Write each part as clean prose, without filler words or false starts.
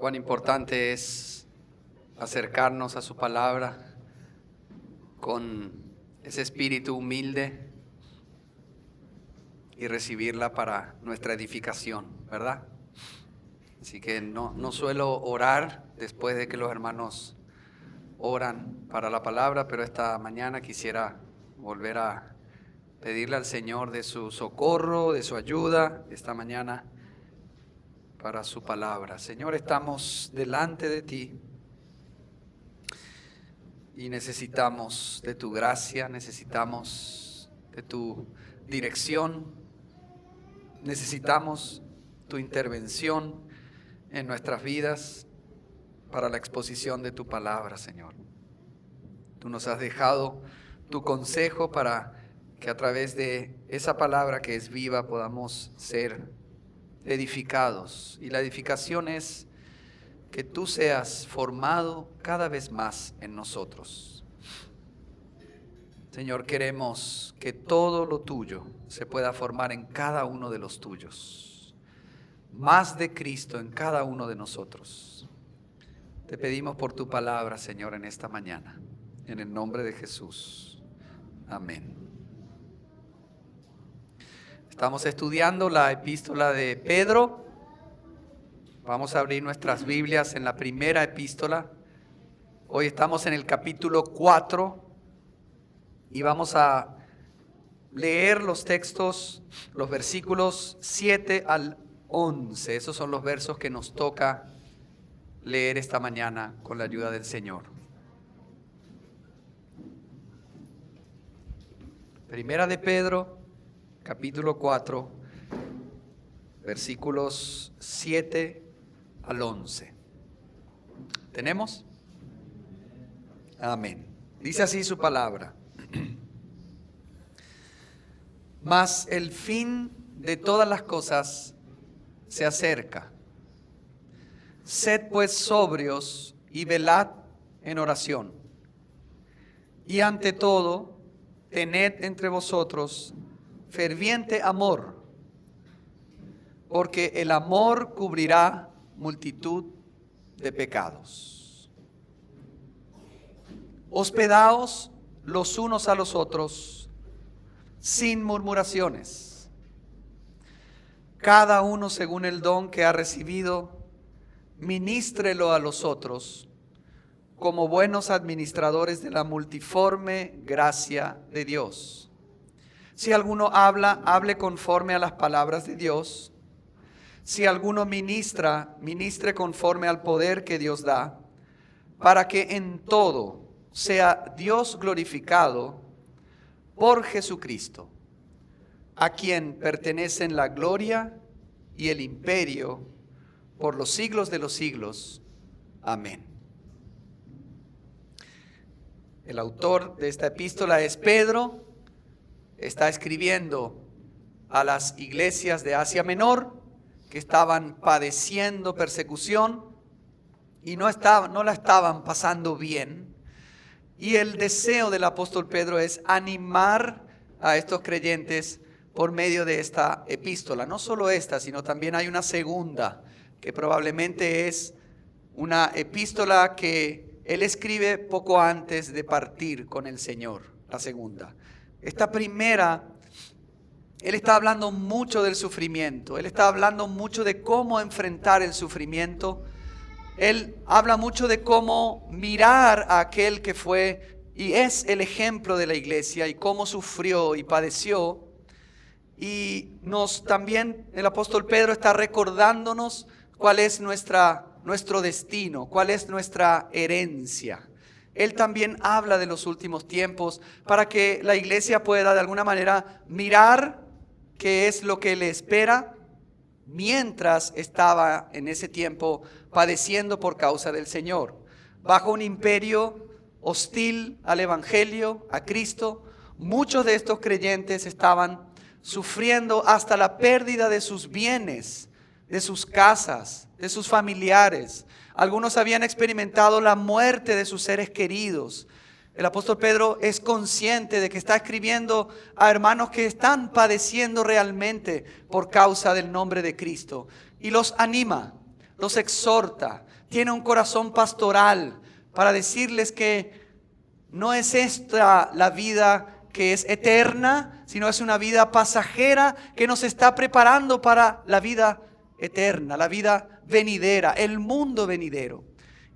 cuán importante es acercarnos a su palabra con ese espíritu humilde y recibirla para nuestra edificación, ¿verdad? Así que no suelo orar después de que los hermanos oran para la palabra, pero esta mañana quisiera volver a pedirle al Señor de su socorro, de su ayuda esta mañana para su palabra. Señor, estamos delante de ti y necesitamos de tu gracia, necesitamos de tu dirección, necesitamos tu intervención en nuestras vidas para la exposición de tu palabra, Señor. Tú nos has dejado tu consejo para que a través de esa palabra que es viva podamos ser edificados. Y la edificación es que tú seas formado cada vez más en nosotros. Señor, queremos que todo lo tuyo se pueda formar en cada uno de los tuyos. Más de Cristo en cada uno de nosotros. Te pedimos por tu palabra, Señor, en esta mañana. En el nombre de Jesús. Amén. Estamos estudiando la epístola de Pedro. Vamos a abrir nuestras Biblias en la primera epístola. Hoy estamos en el capítulo 4 y vamos a leer los textos, los versículos 7 al 11. Esos son los versos que nos toca leer esta mañana con la ayuda del Señor. Primera de Pedro, capítulo 4, versículos 7 al 11. ¿Tenemos? Amén. Dice así su palabra. Mas el fin de todas las cosas se acerca. Sed pues sobrios y velad en oración. Y ante todo, tened entre vosotros ferviente amor, porque el amor cubrirá multitud de pecados. Hospedaos los unos a los otros sin murmuraciones, cada uno según el don que ha recibido, ministrelo a los otros como buenos administradores de la multiforme gracia de Dios. Si alguno habla, hable conforme a las palabras de Dios. Si alguno ministra, ministre conforme al poder que Dios da, para que en todo sea Dios glorificado por Jesucristo, a quien pertenecen la gloria y el imperio por los siglos de los siglos. Amén. El autor de esta epístola es Pedro. Está escribiendo a las iglesias de Asia Menor que estaban padeciendo persecución y no la estaban pasando bien. Y el deseo del apóstol Pedro es animar a estos creyentes por medio de esta epístola. No solo esta, sino también hay una segunda, que probablemente es una epístola que él escribe poco antes de partir con el Señor, la segunda. Esta primera, él está hablando mucho del sufrimiento, él está hablando mucho de cómo enfrentar el sufrimiento. Él habla mucho de cómo mirar a aquel que fue y es el ejemplo de la iglesia y cómo sufrió y padeció. Y también el apóstol Pedro está recordándonos cuál es nuestro destino, cuál es nuestra herencia. Él también habla de los últimos tiempos para que la iglesia pueda de alguna manera mirar qué es lo que le espera mientras estaba en ese tiempo padeciendo por causa del Señor. Bajo un imperio hostil al Evangelio, a Cristo, muchos de estos creyentes estaban sufriendo hasta la pérdida de sus bienes, de sus casas, de sus familiares. Algunos habían experimentado la muerte de sus seres queridos. El apóstol Pedro es consciente de que está escribiendo a hermanos que están padeciendo realmente por causa del nombre de Cristo. Y los anima los exhorta, tiene un corazón pastoral para decirles que no es esta la vida que es eterna, sino es una vida pasajera que nos está preparando para la vida eterna, la vida venidera, el mundo venidero.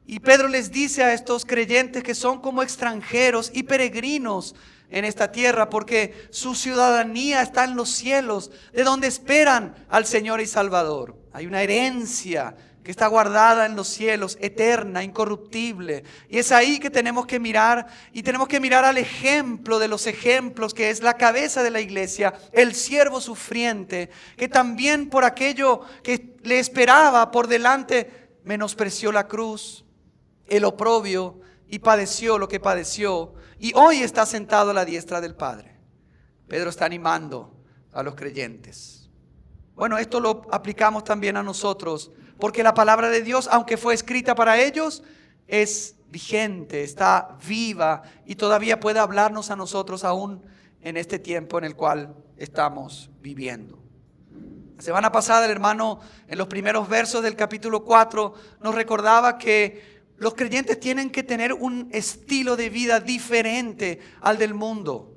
Y Pedro les dice a estos creyentes que son como extranjeros y peregrinos en esta tierra, porque su ciudadanía está en los cielos, de donde esperan al Señor y Salvador. Hay una herencia que está guardada en los cielos, eterna, incorruptible. Y es ahí que tenemos que mirar, y tenemos que mirar al ejemplo de los ejemplos, que es la cabeza de la iglesia, el siervo sufriente, que también por aquello que le esperaba por delante, menospreció la cruz, el oprobio, y padeció lo que padeció, y hoy está sentado a la diestra del Padre. Pedro está animando a los creyentes. Bueno, esto lo aplicamos también a nosotros, porque la palabra de Dios, aunque fue escrita para ellos, es vigente, está viva y todavía puede hablarnos a nosotros aún en este tiempo en el cual estamos viviendo. La semana pasada el hermano, en los primeros versos del capítulo 4, nos recordaba que los creyentes tienen que tener un estilo de vida diferente al del mundo.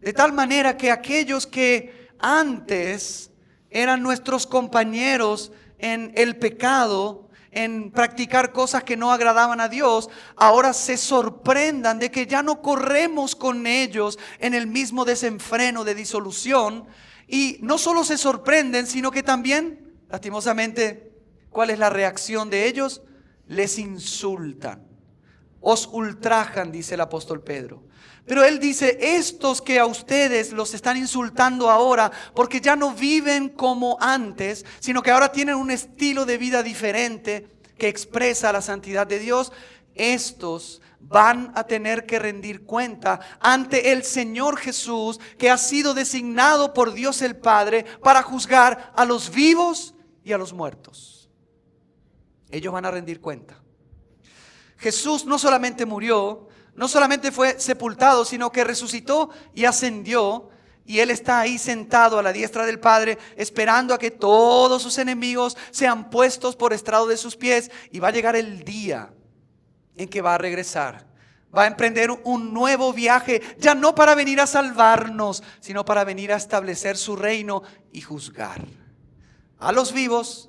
De tal manera que aquellos que antes eran nuestros compañeros en el pecado, en practicar cosas que no agradaban a Dios, ahora se sorprendan de que ya no corremos con ellos en el mismo desenfreno de disolución. Y no solo se sorprenden, sino que también, lastimosamente, ¿cuál es la reacción de ellos? Les insultan, os ultrajan, dice el apóstol Pedro. Pero él dice, estos que a ustedes los están insultando ahora, porque ya no viven como antes, sino que ahora tienen un estilo de vida diferente que expresa la santidad de Dios, estos van a tener que rendir cuenta ante el Señor Jesús, que ha sido designado por Dios el Padre para juzgar a los vivos y a los muertos. Ellos van a rendir cuenta. Jesús no solamente murió, no solamente fue sepultado, sino que resucitó y ascendió. Y Él está ahí sentado a la diestra del Padre, esperando a que todos sus enemigos sean puestos por estrado de sus pies. Y va a llegar el día en que va a regresar. Va a emprender un nuevo viaje, ya no para venir a salvarnos, sino para venir a establecer su reino y juzgar a los vivos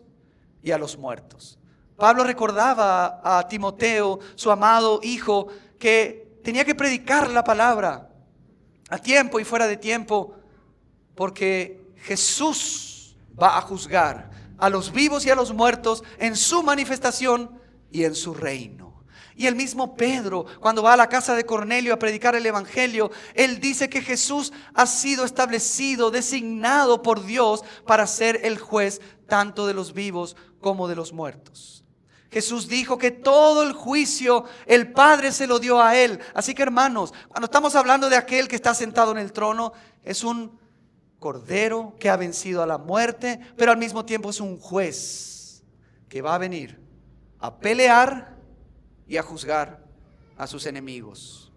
y a los muertos. Pablo recordaba a Timoteo, su amado hijo, que tenía que predicar la palabra a tiempo y fuera de tiempo, porque Jesús va a juzgar a los vivos y a los muertos en su manifestación y en su reino. Y el mismo Pedro, cuando va a la casa de Cornelio a predicar el evangelio, él dice que Jesús ha sido establecido, designado por Dios para ser el juez tanto de los vivos como de los muertos. Jesús dijo que todo el juicio el Padre se lo dio a Él. Así que, hermanos, cuando estamos hablando de aquel que está sentado en el trono, es un cordero que ha vencido a la muerte, pero al mismo tiempo es un juez que va a venir a pelear y a juzgar a sus enemigos.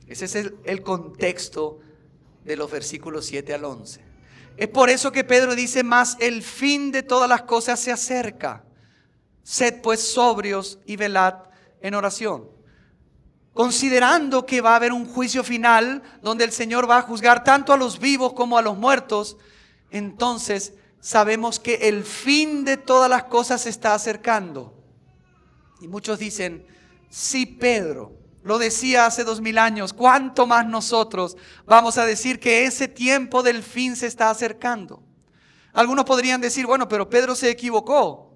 Ese es el contexto de los versículos 7 al 11. Es por eso que Pedro dice, mas el fin de todas las cosas se acerca. Sed pues sobrios y velad en oración. Considerando que va a haber un juicio final donde el Señor va a juzgar tanto a los vivos como a los muertos, entonces sabemos que el fin de todas las cosas se está acercando. Y muchos dicen, sí, Pedro lo decía hace 2000 años, ¿cuánto más nosotros vamos a decir que ese tiempo del fin se está acercando? Algunos podrían decir, bueno, pero Pedro se equivocó.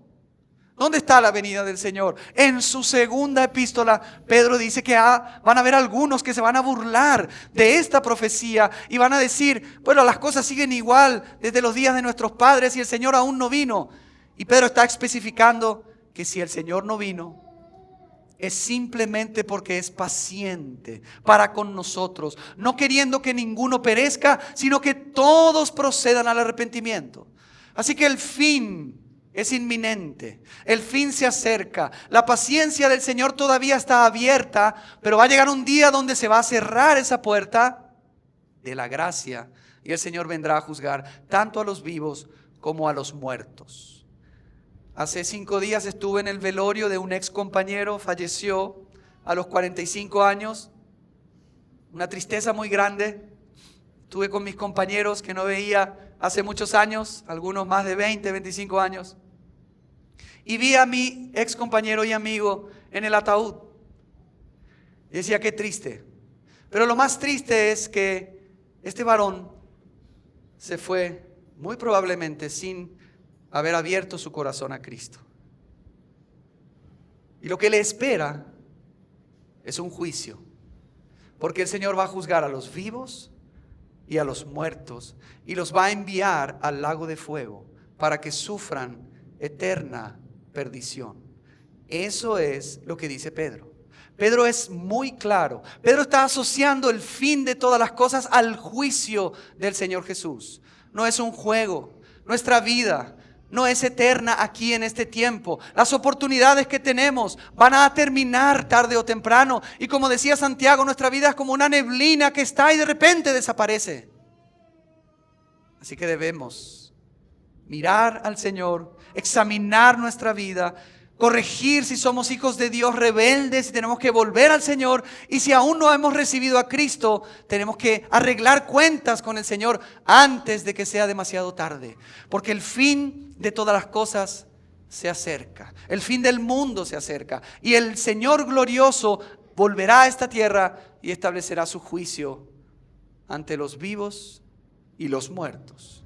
¿Dónde está la venida del Señor? En su segunda epístola, Pedro dice que van a haber algunos que se van a burlar de esta profecía y van a decir, bueno, las cosas siguen igual desde los días de nuestros padres y el Señor aún no vino. Y Pedro está especificando que si el Señor no vino, es simplemente porque es paciente para con nosotros, no queriendo que ninguno perezca, sino que todos procedan al arrepentimiento. Así que el fin es inminente, el fin se acerca, la paciencia del Señor todavía está abierta, pero va a llegar un día donde se va a cerrar esa puerta de la gracia y el Señor vendrá a juzgar tanto a los vivos como a los muertos. Hace 5 días estuve en el velorio de un ex compañero, falleció a los 45 años. Una tristeza muy grande. Estuve con mis compañeros que no veía hace muchos años, algunos más de 20, 25 años. Y vi a mi ex compañero y amigo en el ataúd. Y decía, qué triste. Pero lo más triste es que este varón se fue muy probablemente sin haber abierto su corazón a Cristo. Y lo que le espera es un juicio. Porque el Señor va a juzgar a los vivos y a los muertos. Y los va a enviar al lago de fuego para que sufran eterna perdición. Eso es lo que dice Pedro. Pedro es muy claro. Pedro está asociando el fin de todas las cosas al juicio del Señor Jesús. No es un juego. Nuestra vida no es eterna aquí en este tiempo. Las oportunidades que tenemos van a terminar tarde o temprano. Y como decía Santiago, nuestra vida es como una neblina que está y de repente desaparece. Así que debemos mirar al Señor, examinar nuestra vida, corregir si somos hijos de Dios rebeldes y tenemos que volver al Señor. Y si aún no hemos recibido a Cristo, tenemos que arreglar cuentas con el Señor antes de que sea demasiado tarde. Porque el fin de todas las cosas se acerca. El fin del mundo se acerca. Y el Señor glorioso volverá a esta tierra y establecerá su juicio ante los vivos y los muertos.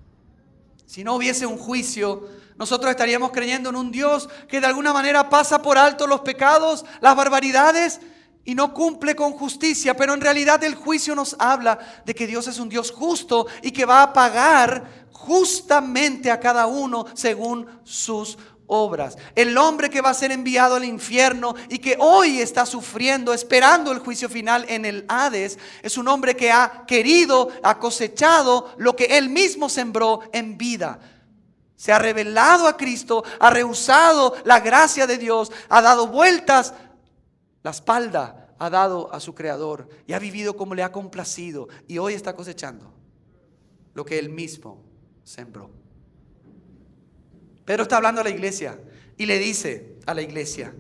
Si no hubiese un juicio, nosotros estaríamos creyendo en un Dios que de alguna manera pasa por alto los pecados, las barbaridades y no cumple con justicia. Pero en realidad el juicio nos habla de que Dios es un Dios justo y que va a pagar justamente a cada uno según sus obras. El hombre que va a ser enviado al infierno y que hoy está sufriendo, esperando el juicio final en el Hades, es un hombre que ha querido, ha cosechado lo que él mismo sembró en vida. Se ha rebelado a Cristo, ha rehusado la gracia de Dios, ha dado vueltas la espalda, ha dado a su Creador y ha vivido como le ha complacido. Y hoy está cosechando lo que él mismo sembró. Pedro está hablando a la iglesia y le dice a la iglesia,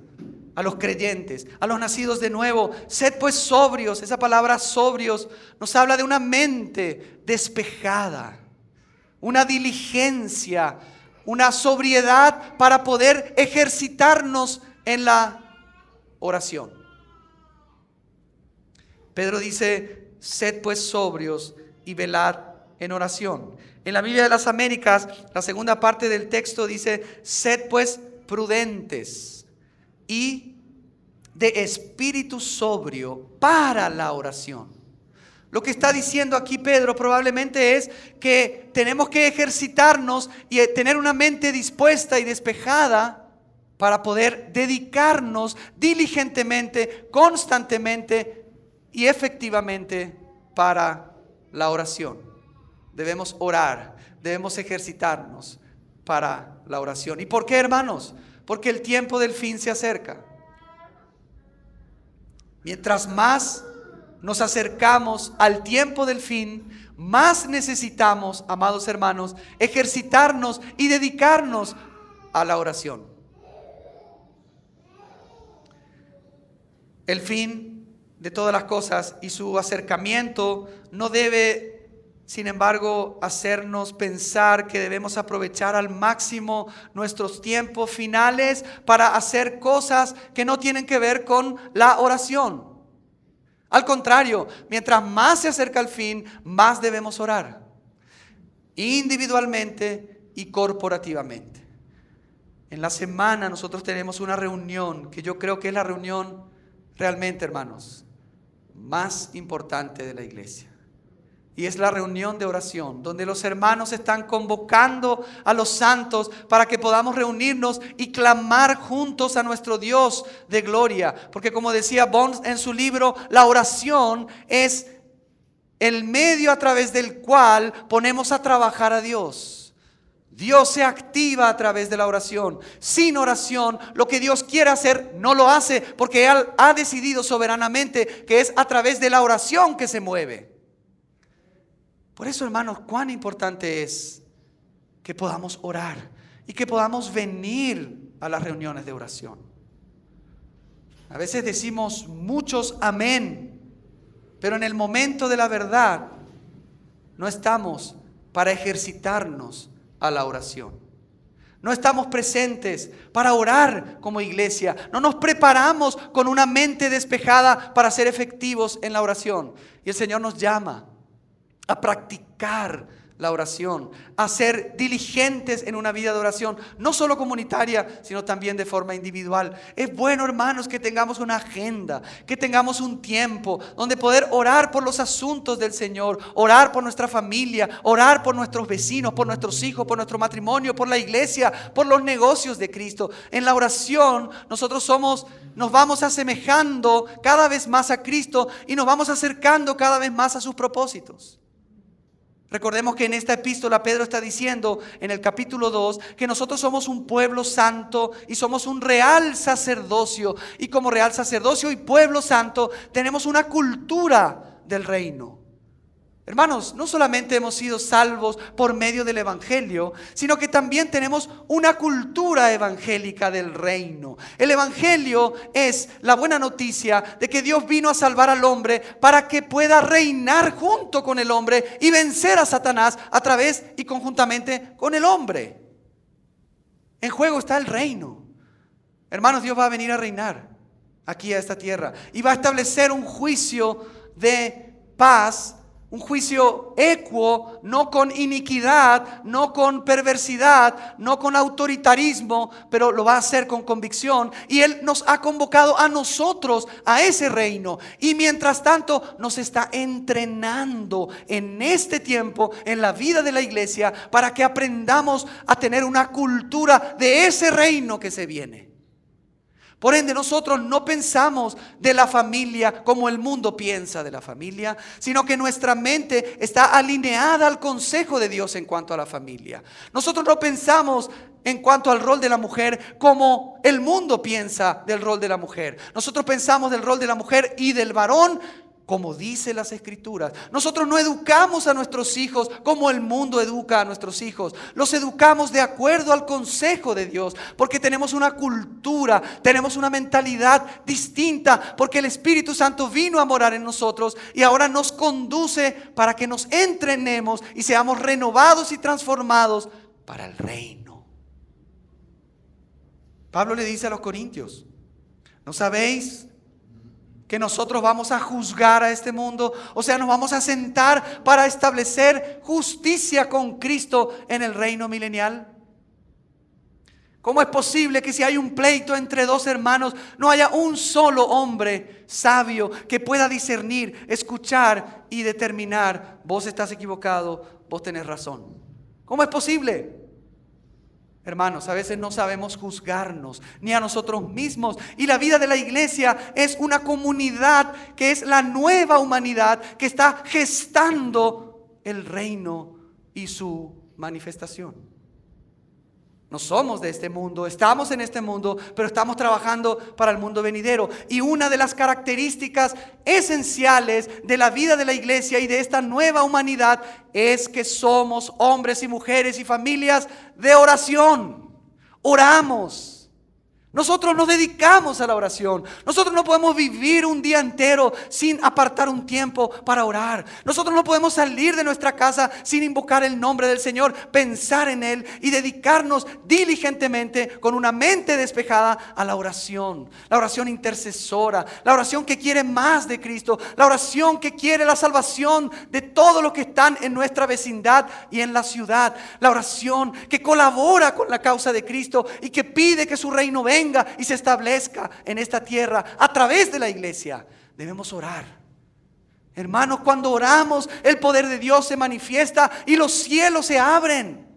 a los creyentes, a los nacidos de nuevo, sed pues sobrios. Esa palabra sobrios nos habla de una mente despejada, una diligencia, una sobriedad para poder ejercitarnos en la oración. Pedro dice, sed pues sobrios y velad en oración. En la Biblia de las Américas, la segunda parte del texto dice, sed pues prudentes y de espíritu sobrio para la oración. Lo que está diciendo aquí Pedro probablemente es que tenemos que ejercitarnos y tener una mente dispuesta y despejada para poder dedicarnos diligentemente, constantemente y efectivamente para la oración. Debemos orar, debemos ejercitarnos para la oración. ¿Y por qué, hermanos? Porque el tiempo del fin se acerca. Mientras más nos acercamos al tiempo del fin, más necesitamos, amados hermanos, ejercitarnos y dedicarnos a la oración. El fin de todas las cosas y su acercamiento no debe, sin embargo, hacernos pensar que debemos aprovechar al máximo nuestros tiempos finales para hacer cosas que no tienen que ver con la oración. Al contrario, mientras más se acerca el fin, más debemos orar, individualmente y corporativamente. En la semana nosotros tenemos una reunión que yo creo que es la reunión realmente, hermanos, más importante de la iglesia. Y es la reunión de oración, donde los hermanos están convocando a los santos para que podamos reunirnos y clamar juntos a nuestro Dios de gloria. Porque como decía Bones en su libro, la oración es el medio a través del cual ponemos a trabajar a Dios. Dios se activa a través de la oración. Sin oración, lo que Dios quiere hacer no lo hace, porque Él ha decidido soberanamente que es a través de la oración que se mueve. Por eso, hermanos, cuán importante es que podamos orar y que podamos venir a las reuniones de oración. A veces decimos muchos amén, pero en el momento de la verdad no estamos para ejercitarnos a la oración. No estamos presentes para orar como iglesia. No nos preparamos con una mente despejada para ser efectivos en la oración. Y el Señor nos llama a practicar la oración, a ser diligentes en una vida de oración, no solo comunitaria, sino también de forma individual. Es bueno, hermanos, que tengamos una agenda, que tengamos un tiempo donde poder orar por los asuntos del Señor, orar por nuestra familia, orar por nuestros vecinos, por nuestros hijos, por nuestro matrimonio, por la iglesia, por los negocios de Cristo. En la oración nosotros nos vamos asemejando cada vez más a Cristo y nos vamos acercando cada vez más a sus propósitos. Recordemos que en esta epístola Pedro está diciendo en el capítulo 2 que nosotros somos un pueblo santo y somos un real sacerdocio. Y como real sacerdocio y pueblo santo tenemos una cultura del reino. Hermanos, no solamente hemos sido salvos por medio del evangelio, sino que también tenemos una cultura evangélica del reino. El evangelio es la buena noticia de que Dios vino a salvar al hombre para que pueda reinar junto con el hombre y vencer a Satanás a través y conjuntamente con el hombre. En juego está el reino. Hermanos, Dios va a venir a reinar aquí a esta tierra y va a establecer un juicio de paz, un juicio equo, no con iniquidad, no con perversidad, no con autoritarismo, pero lo va a hacer con convicción. Y Él nos ha convocado a nosotros a ese reino. Y mientras tanto nos está entrenando en este tiempo, en la vida de la iglesia, para que aprendamos a tener una cultura de ese reino que se viene. Por ende, nosotros no pensamos de la familia como el mundo piensa de la familia, sino que nuestra mente está alineada al consejo de Dios en cuanto a la familia. Nosotros no pensamos en cuanto al rol de la mujer como el mundo piensa del rol de la mujer. Nosotros pensamos del rol de la mujer y del varón como dice las Escrituras. Nosotros no educamos a nuestros hijos como el mundo educa a nuestros hijos. Los educamos de acuerdo al consejo de Dios, porque tenemos una cultura, tenemos una mentalidad distinta, porque el Espíritu Santo vino a morar en nosotros y ahora nos conduce para que nos entrenemos y seamos renovados y transformados para el reino. Pablo le dice a los corintios: ¿no sabéis que nosotros vamos a juzgar a este mundo? O sea, nos vamos a sentar para establecer justicia con Cristo en el reino milenial. ¿Cómo es posible que si hay un pleito entre dos hermanos no haya un solo hombre sabio que pueda discernir, escuchar y determinar: vos estás equivocado, vos tenés razón? ¿Cómo es posible? Hermanos, a veces no sabemos juzgarnos ni a nosotros mismos. Y la vida de la iglesia es una comunidad que es la nueva humanidad que está gestando el reino y su manifestación. No somos de este mundo, estamos en este mundo, pero estamos trabajando para el mundo venidero. Y una de las características esenciales de la vida de la iglesia y de esta nueva humanidad es que somos hombres y mujeres y familias de oración. Oramos. Nosotros nos dedicamos a la oración. Nosotros no podemos vivir un día entero sin apartar un tiempo para orar. Nosotros no podemos salir de nuestra casa sin invocar el nombre del Señor, pensar en Él y dedicarnos diligentemente con una mente despejada a la oración intercesora, la oración que quiere más de Cristo, la oración que quiere la salvación de todos los que están en nuestra vecindad y en la ciudad, la oración que colabora con la causa de Cristo y que pide que su reino venga y se establezca en esta tierra a través de la iglesia. Debemos orar. Hermanos, cuando oramos, el poder de Dios se manifiesta y los cielos se abren.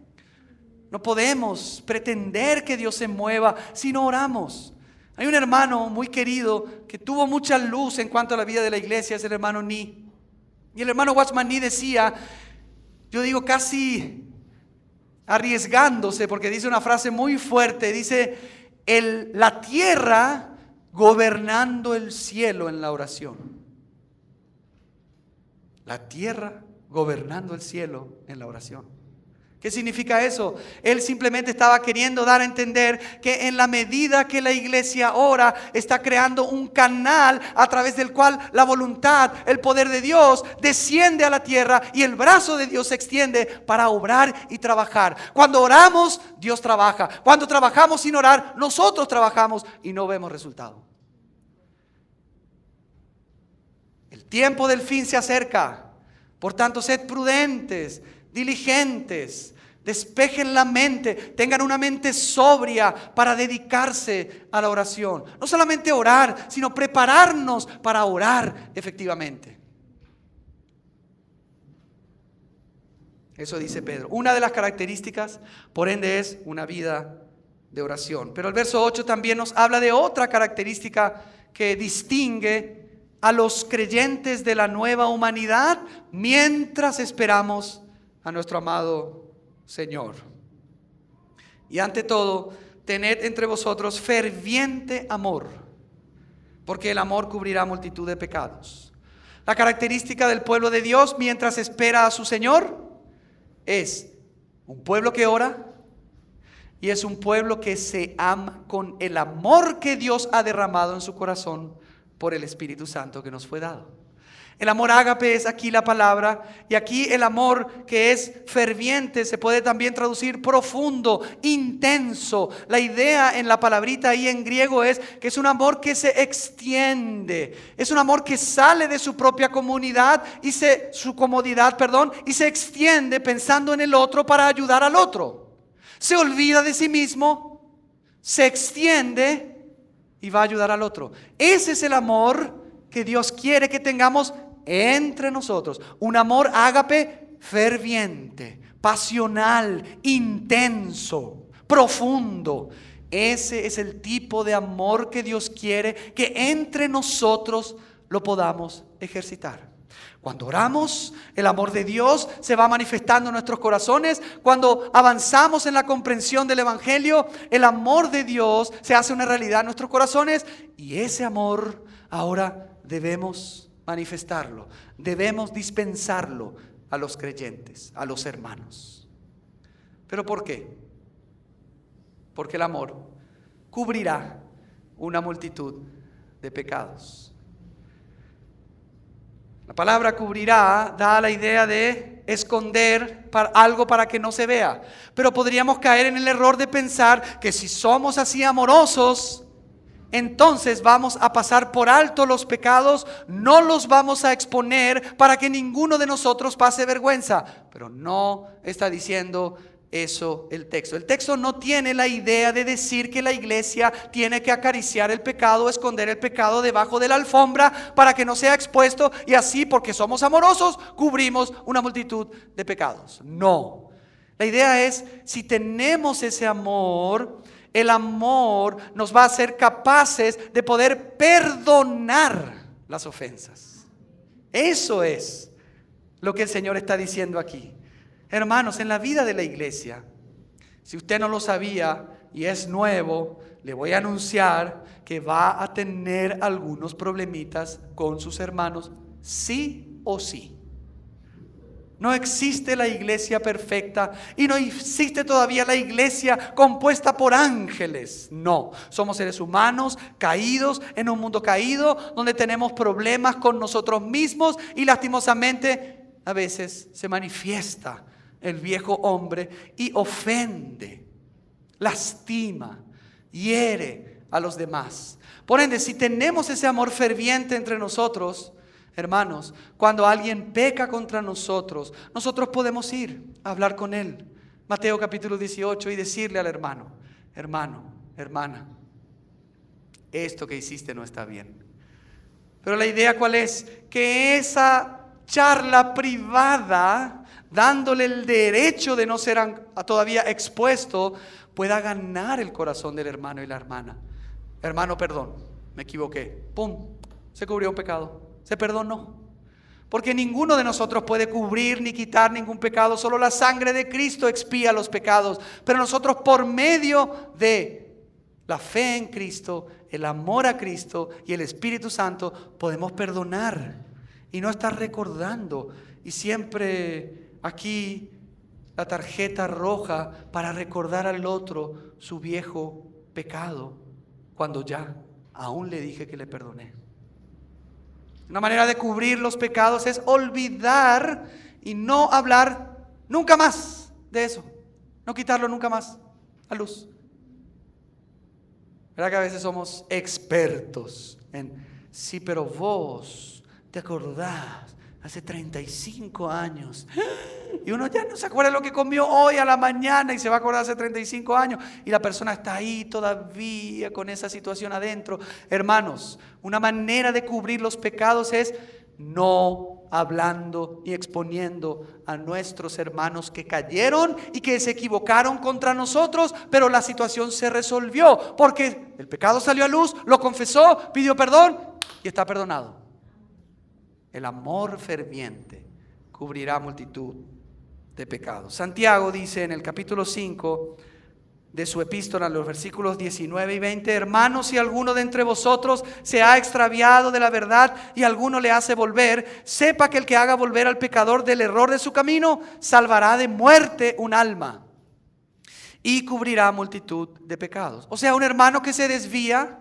No podemos pretender que Dios se mueva si no oramos. Hay un hermano muy querido que tuvo mucha luz en cuanto a la vida de la iglesia, es el hermano Nee. Y el hermano Watchman Nee decía, yo digo casi arriesgándose, porque dice una frase muy fuerte, dice: la tierra gobernando el cielo en la oración. La tierra gobernando el cielo en la oración. ¿Qué significa eso? Él simplemente estaba queriendo dar a entender que en la medida que la iglesia ora, está creando un canal a través del cual la voluntad, el poder de Dios desciende a la tierra y el brazo de Dios se extiende para obrar y trabajar. Cuando oramos, Dios trabaja. Cuando trabajamos sin orar, nosotros trabajamos y no vemos resultado. El tiempo del fin se acerca. Por tanto, sed prudentes, diligentes, despejen la mente, tengan una mente sobria para dedicarse a la oración. No solamente orar, sino prepararnos para orar efectivamente. Eso dice Pedro. Una de las características, por ende, es una vida de oración. Pero el verso 8 también nos habla de otra característica que distingue a los creyentes de la nueva humanidad mientras esperamos a nuestro amado Señor. Y ante todo, tened entre vosotros ferviente amor, porque el amor cubrirá multitud de pecados. La característica del pueblo de Dios mientras espera a su Señor es un pueblo que ora y es un pueblo que se ama con el amor que Dios ha derramado en su corazón por el Espíritu Santo que nos fue dado. El amor ágape es aquí la palabra, y aquí el amor que es ferviente se puede también traducir profundo, intenso. La idea en la palabrita ahí en griego es que es un amor que se extiende, es un amor que sale de su propia comunidad y su comodidad, y se extiende pensando en el otro para ayudar al otro. Se olvida de sí mismo, se extiende y va a ayudar al otro. Ese es el amor que Dios quiere que tengamos entre nosotros. Un amor ágape ferviente, pasional, intenso, profundo. Ese es el tipo de amor que Dios quiere que entre nosotros lo podamos ejercitar. Cuando oramos, el amor de Dios se va manifestando en nuestros corazones. Cuando avanzamos en la comprensión del Evangelio, el amor de Dios se hace una realidad en nuestros corazones. Y ese amor ahora debemos manifestarlo, debemos dispensarlo a los creyentes, a los hermanos. ¿Pero por qué? Porque el amor cubrirá una multitud de pecados. La palabra cubrirá da la idea de esconder algo para que no se vea. Pero podríamos caer en el error de pensar que si somos así amorosos, entonces vamos a pasar por alto los pecados, no los vamos a exponer para que ninguno de nosotros pase vergüenza. Pero no está diciendo eso el texto. El texto no tiene la idea de decir que la iglesia tiene que acariciar el pecado, esconder el pecado debajo de la alfombra para que no sea expuesto y así, porque somos amorosos, cubrimos una multitud de pecados. No. La idea es, si tenemos ese amor, el amor nos va a hacer capaces de poder perdonar las ofensas. Eso es lo que el Señor está diciendo aquí. Hermanos, en la vida de la iglesia, si usted no lo sabía y es nuevo, le voy a anunciar que va a tener algunos problemitas con sus hermanos, sí o sí. No existe la iglesia perfecta y no existe todavía la iglesia compuesta por ángeles. No, somos seres humanos caídos en un mundo caído donde tenemos problemas con nosotros mismos y lastimosamente a veces se manifiesta el viejo hombre y ofende, lastima, hiere a los demás. Por ende, si tenemos ese amor ferviente entre nosotros, hermanos, cuando alguien peca contra nosotros, nosotros podemos ir a hablar con él. Mateo capítulo 18 y decirle al hermano, hermana, esto que hiciste no está bien. Pero la idea ¿cuál es? Que esa charla privada, dándole el derecho de no ser todavía expuesto, pueda ganar el corazón del hermano y la hermana. Hermano, perdón, me equivoqué. Pum, se cubrió un pecado, se perdonó. Porque ninguno de nosotros puede cubrir ni quitar ningún pecado. Solo la sangre de Cristo expía los pecados. Pero nosotros, por medio de la fe en Cristo, el amor a Cristo y el Espíritu Santo, podemos perdonar y no estar recordando. Y siempre aquí la tarjeta roja para recordar al otro su viejo pecado, cuando ya aún le dije que le perdoné. Una manera de cubrir los pecados es olvidar y no hablar nunca más de eso, no quitarlo nunca más a luz. ¿Verdad que a veces somos expertos en, sí, pero vos te acordás, hace 35 años, y uno ya no se acuerda de lo que comió hoy a la mañana y se va a acordar hace 35 años, y la persona está ahí todavía con esa situación adentro? Hermanos, una manera de cubrir los pecados es no hablando y exponiendo a nuestros hermanos que cayeron y que se equivocaron contra nosotros, pero la situación se resolvió porque el pecado salió a luz, lo confesó, pidió perdón y está perdonado. El amor ferviente cubrirá multitud de pecados. Santiago dice en el capítulo 5 de su epístola, en los versículos 19 y 20: hermanos, si alguno de entre vosotros se ha extraviado de la verdad y alguno le hace volver, sepa que el que haga volver al pecador del error de su camino, salvará de muerte un alma y cubrirá multitud de pecados. O sea, un hermano que se desvía,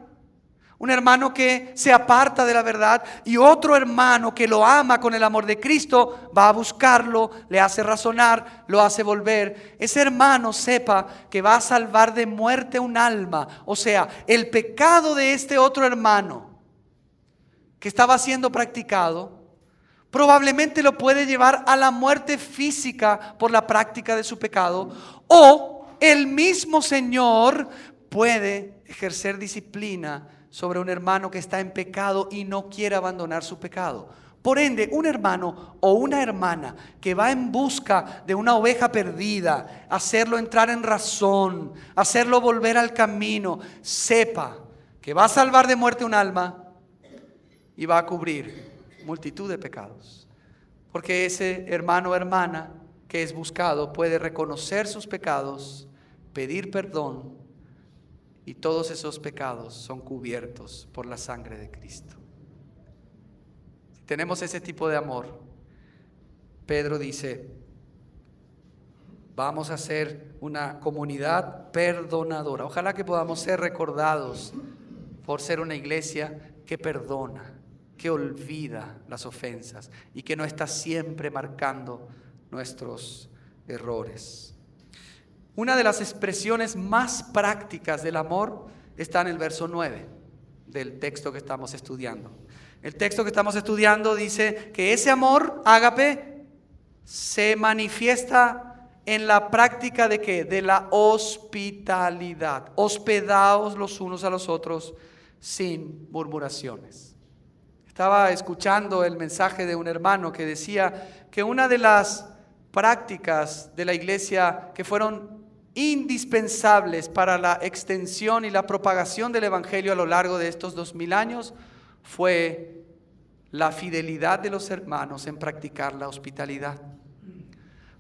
un hermano que se aparta de la verdad, y otro hermano que lo ama con el amor de Cristo, va a buscarlo, le hace razonar, lo hace volver. Ese hermano sepa que va a salvar de muerte un alma. O sea, el pecado de este otro hermano que estaba siendo practicado probablemente lo puede llevar a la muerte física por la práctica de su pecado, o el mismo Señor puede ejercer disciplina sobre un hermano que está en pecado y no quiere abandonar su pecado. Por ende, un hermano o una hermana que va en busca de una oveja perdida, hacerlo entrar en razón, hacerlo volver al camino, sepa que va a salvar de muerte un alma y va a cubrir multitud de pecados. Porque ese hermano o hermana que es buscado puede reconocer sus pecados, pedir perdón, y todos esos pecados son cubiertos por la sangre de Cristo. Si tenemos ese tipo de amor, Pedro dice, vamos a ser una comunidad perdonadora. Ojalá que podamos ser recordados por ser una iglesia que perdona, que olvida las ofensas y que no está siempre marcando nuestros errores. Una de las expresiones más prácticas del amor está en el verso 9 del texto que estamos estudiando. El texto que estamos estudiando dice que ese amor, ágape, se manifiesta en la práctica de ¿qué? De la hospitalidad. Hospedaos los unos a los otros sin murmuraciones. Estaba escuchando el mensaje de un hermano que decía que una de las prácticas de la iglesia que fueron indispensables para la extensión y la propagación del evangelio a lo largo de estos 2000 años fue la fidelidad de los hermanos en practicar la hospitalidad.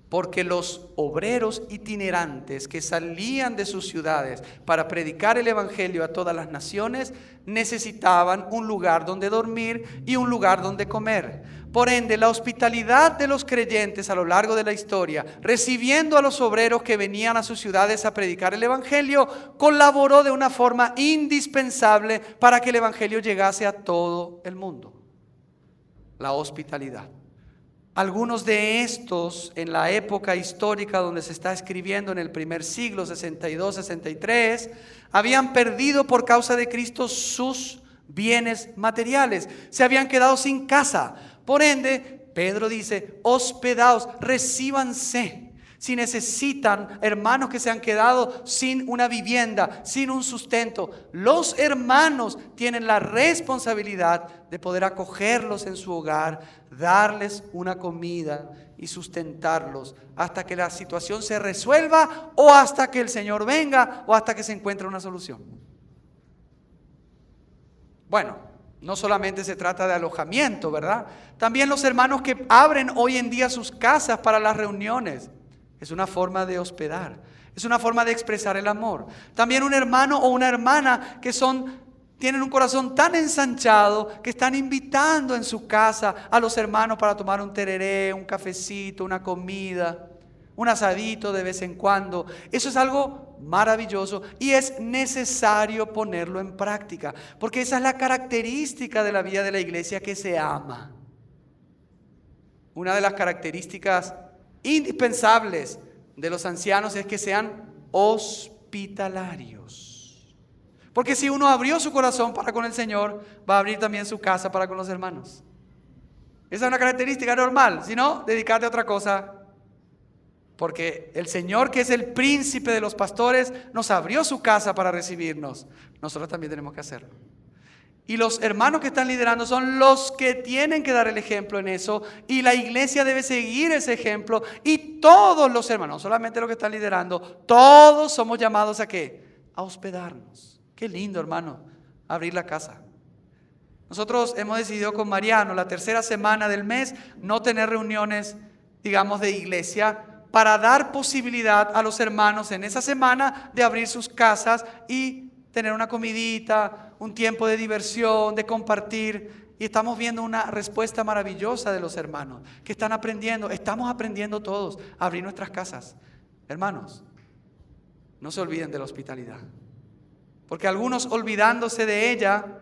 Porque los obreros itinerantes que salían de sus ciudades para predicar el evangelio a todas las naciones necesitaban un lugar donde dormir y un lugar donde comer. Por ende, la hospitalidad de los creyentes a lo largo de la historia, recibiendo a los obreros que venían a sus ciudades a predicar el evangelio, colaboró de una forma indispensable para que el evangelio llegase a todo el mundo. La hospitalidad. Algunos de estos, en la época histórica donde se está escribiendo, en el primer siglo, 62, 63, habían perdido por causa de Cristo sus bienes materiales. Se habían quedado sin casa. Por ende, Pedro dice, hospedaos, recíbanse. Si necesitan hermanos que se han quedado sin una vivienda, sin un sustento, los hermanos tienen la responsabilidad de poder acogerlos en su hogar, darles una comida y sustentarlos hasta que la situación se resuelva, o hasta que el Señor venga, o hasta que se encuentre una solución. Bueno, no solamente se trata de alojamiento, ¿verdad? También los hermanos que abren hoy en día sus casas para las reuniones. Es una forma de hospedar, es una forma de expresar el amor. También un hermano o una hermana que tienen un corazón tan ensanchado que están invitando en su casa a los hermanos para tomar un tereré, un cafecito, una comida. un asadito de vez en cuando. Eso es algo maravilloso y es necesario ponerlo en práctica, porque esa es la característica de la vida de la iglesia, que se ama. Una de las características indispensables de los ancianos es que sean hospitalarios. Porque si uno abrió su corazón para con el Señor, va a abrir también su casa para con los hermanos. Esa es una característica normal. Si no, dedícate a otra cosa. Porque el Señor, que es el príncipe de los pastores, nos abrió su casa para recibirnos. Nosotros también tenemos que hacerlo. Y los hermanos que están liderando son los que tienen que dar el ejemplo en eso. Y la iglesia debe seguir ese ejemplo. Y todos los hermanos, no solamente los que están liderando, todos somos llamados ¿a qué? A hospedarnos. Qué lindo, hermano, abrir la casa. Nosotros hemos decidido con Mariano la tercera semana del mes no tener reuniones, digamos, de iglesia, para dar posibilidad a los hermanos en esa semana de abrir sus casas y tener una comidita, un tiempo de diversión, de compartir. Y estamos viendo una respuesta maravillosa de los hermanos que están aprendiendo. Estamos aprendiendo todos a abrir nuestras casas. Hermanos, no se olviden de la hospitalidad, porque algunos, olvidándose de ella,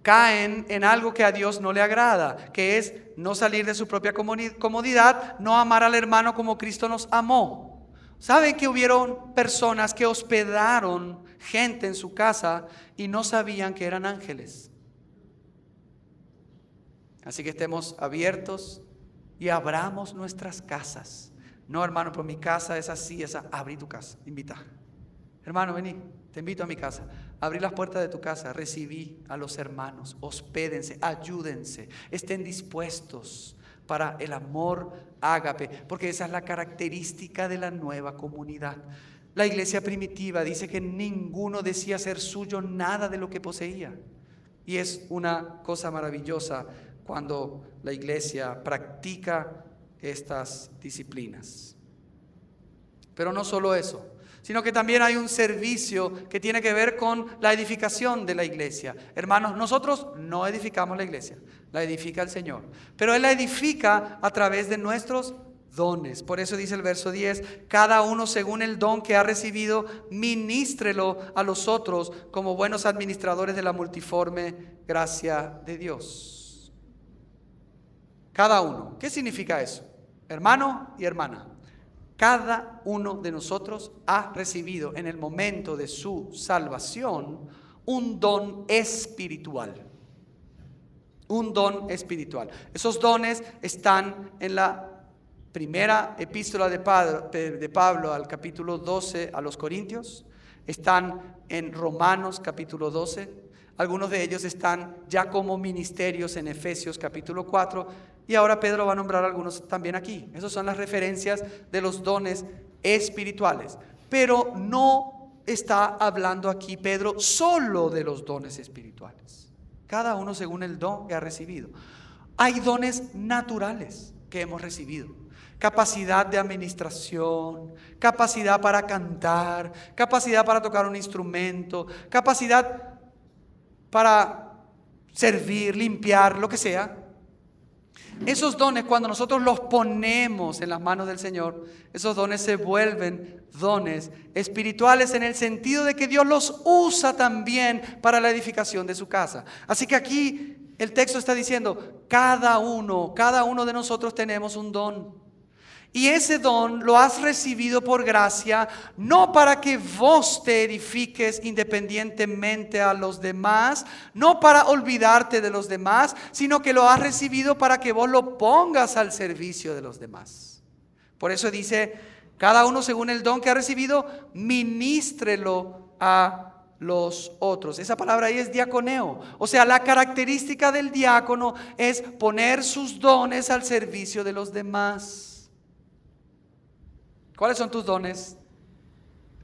caen en algo que a Dios no le agrada, que es no salir de su propia comodidad, no amar al hermano como Cristo nos amó. ¿Saben que hubieron personas que hospedaron gente en su casa y no sabían que eran ángeles? Así que estemos abiertos y abramos nuestras casas. No, hermano, pero mi casa es así, abrí tu casa, invita. Hermano, vení, te invito a mi casa. Abrí las puertas de tu casa, recibí a los hermanos, hospédense, ayúdense, estén dispuestos para el amor ágape, porque esa es la característica de la nueva comunidad. La iglesia primitiva dice que ninguno decía ser suyo nada de lo que poseía. Y es una cosa maravillosa cuando la iglesia practica estas disciplinas. Pero no solo eso, sino que también hay un servicio que tiene que ver con la edificación de la iglesia. Hermanos, nosotros no edificamos la iglesia, la edifica el Señor. Pero Él la edifica a través de nuestros dones. Por eso dice el verso 10, cada uno según el don que ha recibido, ministrelo a los otros como buenos administradores de la multiforme gracia de Dios. Cada uno. ¿Qué significa eso? Hermano y hermana. Cada uno de nosotros ha recibido en el momento de su salvación un don espiritual. Un don espiritual. Esos dones están en la primera epístola de Pablo al capítulo 12 a los Corintios. Están en Romanos capítulo 12. Algunos de ellos están ya como ministerios en Efesios capítulo 4. Y ahora Pedro va a nombrar algunos también aquí. Esas son las referencias de los dones espirituales. Pero no está hablando aquí Pedro solo de los dones espirituales. Cada uno según el don que ha recibido. Hay dones naturales que hemos recibido. Capacidad de administración, capacidad para cantar, capacidad para tocar un instrumento, capacidad para servir, limpiar, lo que sea. Esos dones, cuando nosotros los ponemos en las manos del Señor, esos dones se vuelven dones espirituales en el sentido de que Dios los usa también para la edificación de su casa. Así que aquí el texto está diciendo, cada uno de nosotros tenemos un don. Y ese don lo has recibido por gracia, no para que vos te edifiques independientemente a los demás, no para olvidarte de los demás, sino que lo has recibido para que vos lo pongas al servicio de los demás. Por eso dice, cada uno según el don que ha recibido, ministrelo a los otros. Esa palabra ahí es diaconeo. O sea, la característica del diácono es poner sus dones al servicio de los demás. ¿Cuáles son tus dones?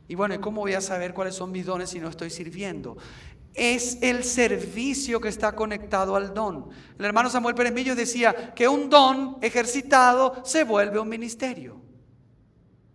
Y bueno, ¿cómo voy a saber cuáles son mis dones si no estoy sirviendo? Es el servicio que está conectado al don. El hermano Samuel Pérez Millos decía que un don ejercitado se vuelve un ministerio.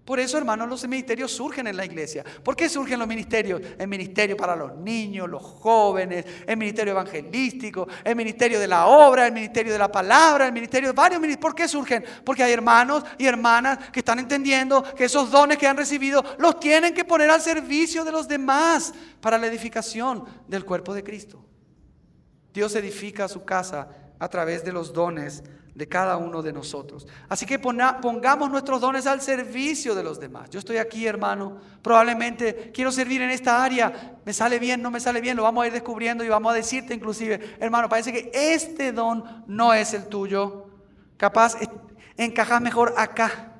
Por eso, hermanos, los ministerios surgen en la iglesia. ¿Por qué surgen los ministerios? El ministerio para los niños, los jóvenes, el ministerio evangelístico, el ministerio de la obra, el ministerio de la palabra, el ministerio de varios ministerios. ¿Por qué surgen? Porque hay hermanos y hermanas que están entendiendo que esos dones que han recibido los tienen que poner al servicio de los demás para la edificación del cuerpo de Cristo. Dios edifica su casa a través de los dones de cada uno de nosotros. Así que pongamos nuestros dones al servicio de los demás. Yo estoy aquí, hermano, probablemente quiero servir en esta área, me sale bien, no me sale bien, lo vamos a ir descubriendo y vamos a decirte inclusive, hermano, parece que este don no es el tuyo, capaz encajas mejor acá.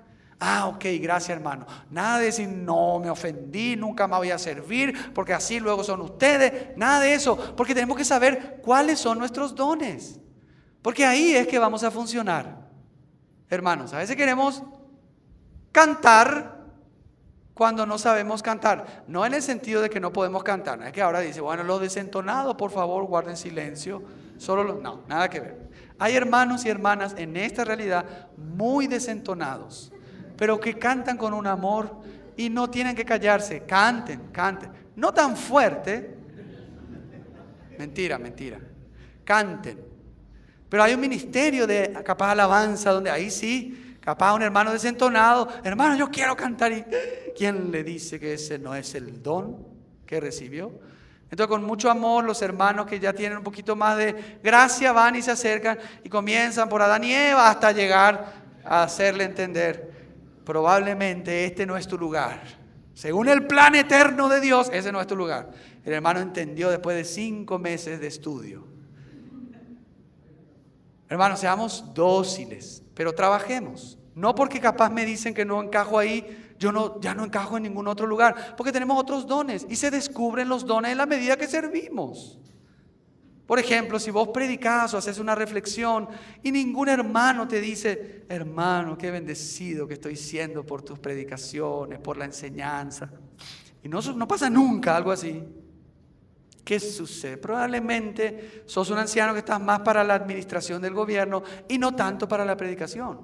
Ok, gracias, hermano. Nada de decir, no, me ofendí, nunca más voy a servir, porque así luego son ustedes. Nada de eso, porque tenemos que saber cuáles son nuestros dones. Porque ahí es que vamos a funcionar. Hermanos, a veces queremos cantar cuando no sabemos cantar. No en el sentido de que no podemos cantar. No es que ahora dice, bueno, los desentonados, por favor, guarden silencio. No, nada que ver. Hay hermanos y hermanas en esta realidad muy desentonados, pero que cantan con un amor y no tienen que callarse. Canten. No tan fuerte. Mentira. Canten. Pero hay un ministerio de capaz alabanza donde ahí sí, capaz un hermano desentonado, hermano, yo quiero cantar. ¿Y quién le dice que ese no es el don que recibió? Entonces, con mucho amor, los hermanos que ya tienen un poquito más de gracia van y se acercan y comienzan por Adán y Eva hasta llegar a hacerle entender, probablemente este no es tu lugar. Según el plan eterno de Dios, ese no es tu lugar. El hermano entendió después de 5 meses de estudio. Hermanos, seamos dóciles, pero trabajemos. No porque capaz me dicen que no encajo ahí, ya no encajo en ningún otro lugar, porque tenemos otros dones y se descubren los dones en la medida que servimos. Por ejemplo, si vos predicás o haces una reflexión y ningún hermano te dice, hermano, qué bendecido que estoy siendo por tus predicaciones, por la enseñanza. Y no pasa nunca algo así. ¿Qué sucede? Probablemente sos un anciano que estás más para la administración del gobierno y no tanto para la predicación.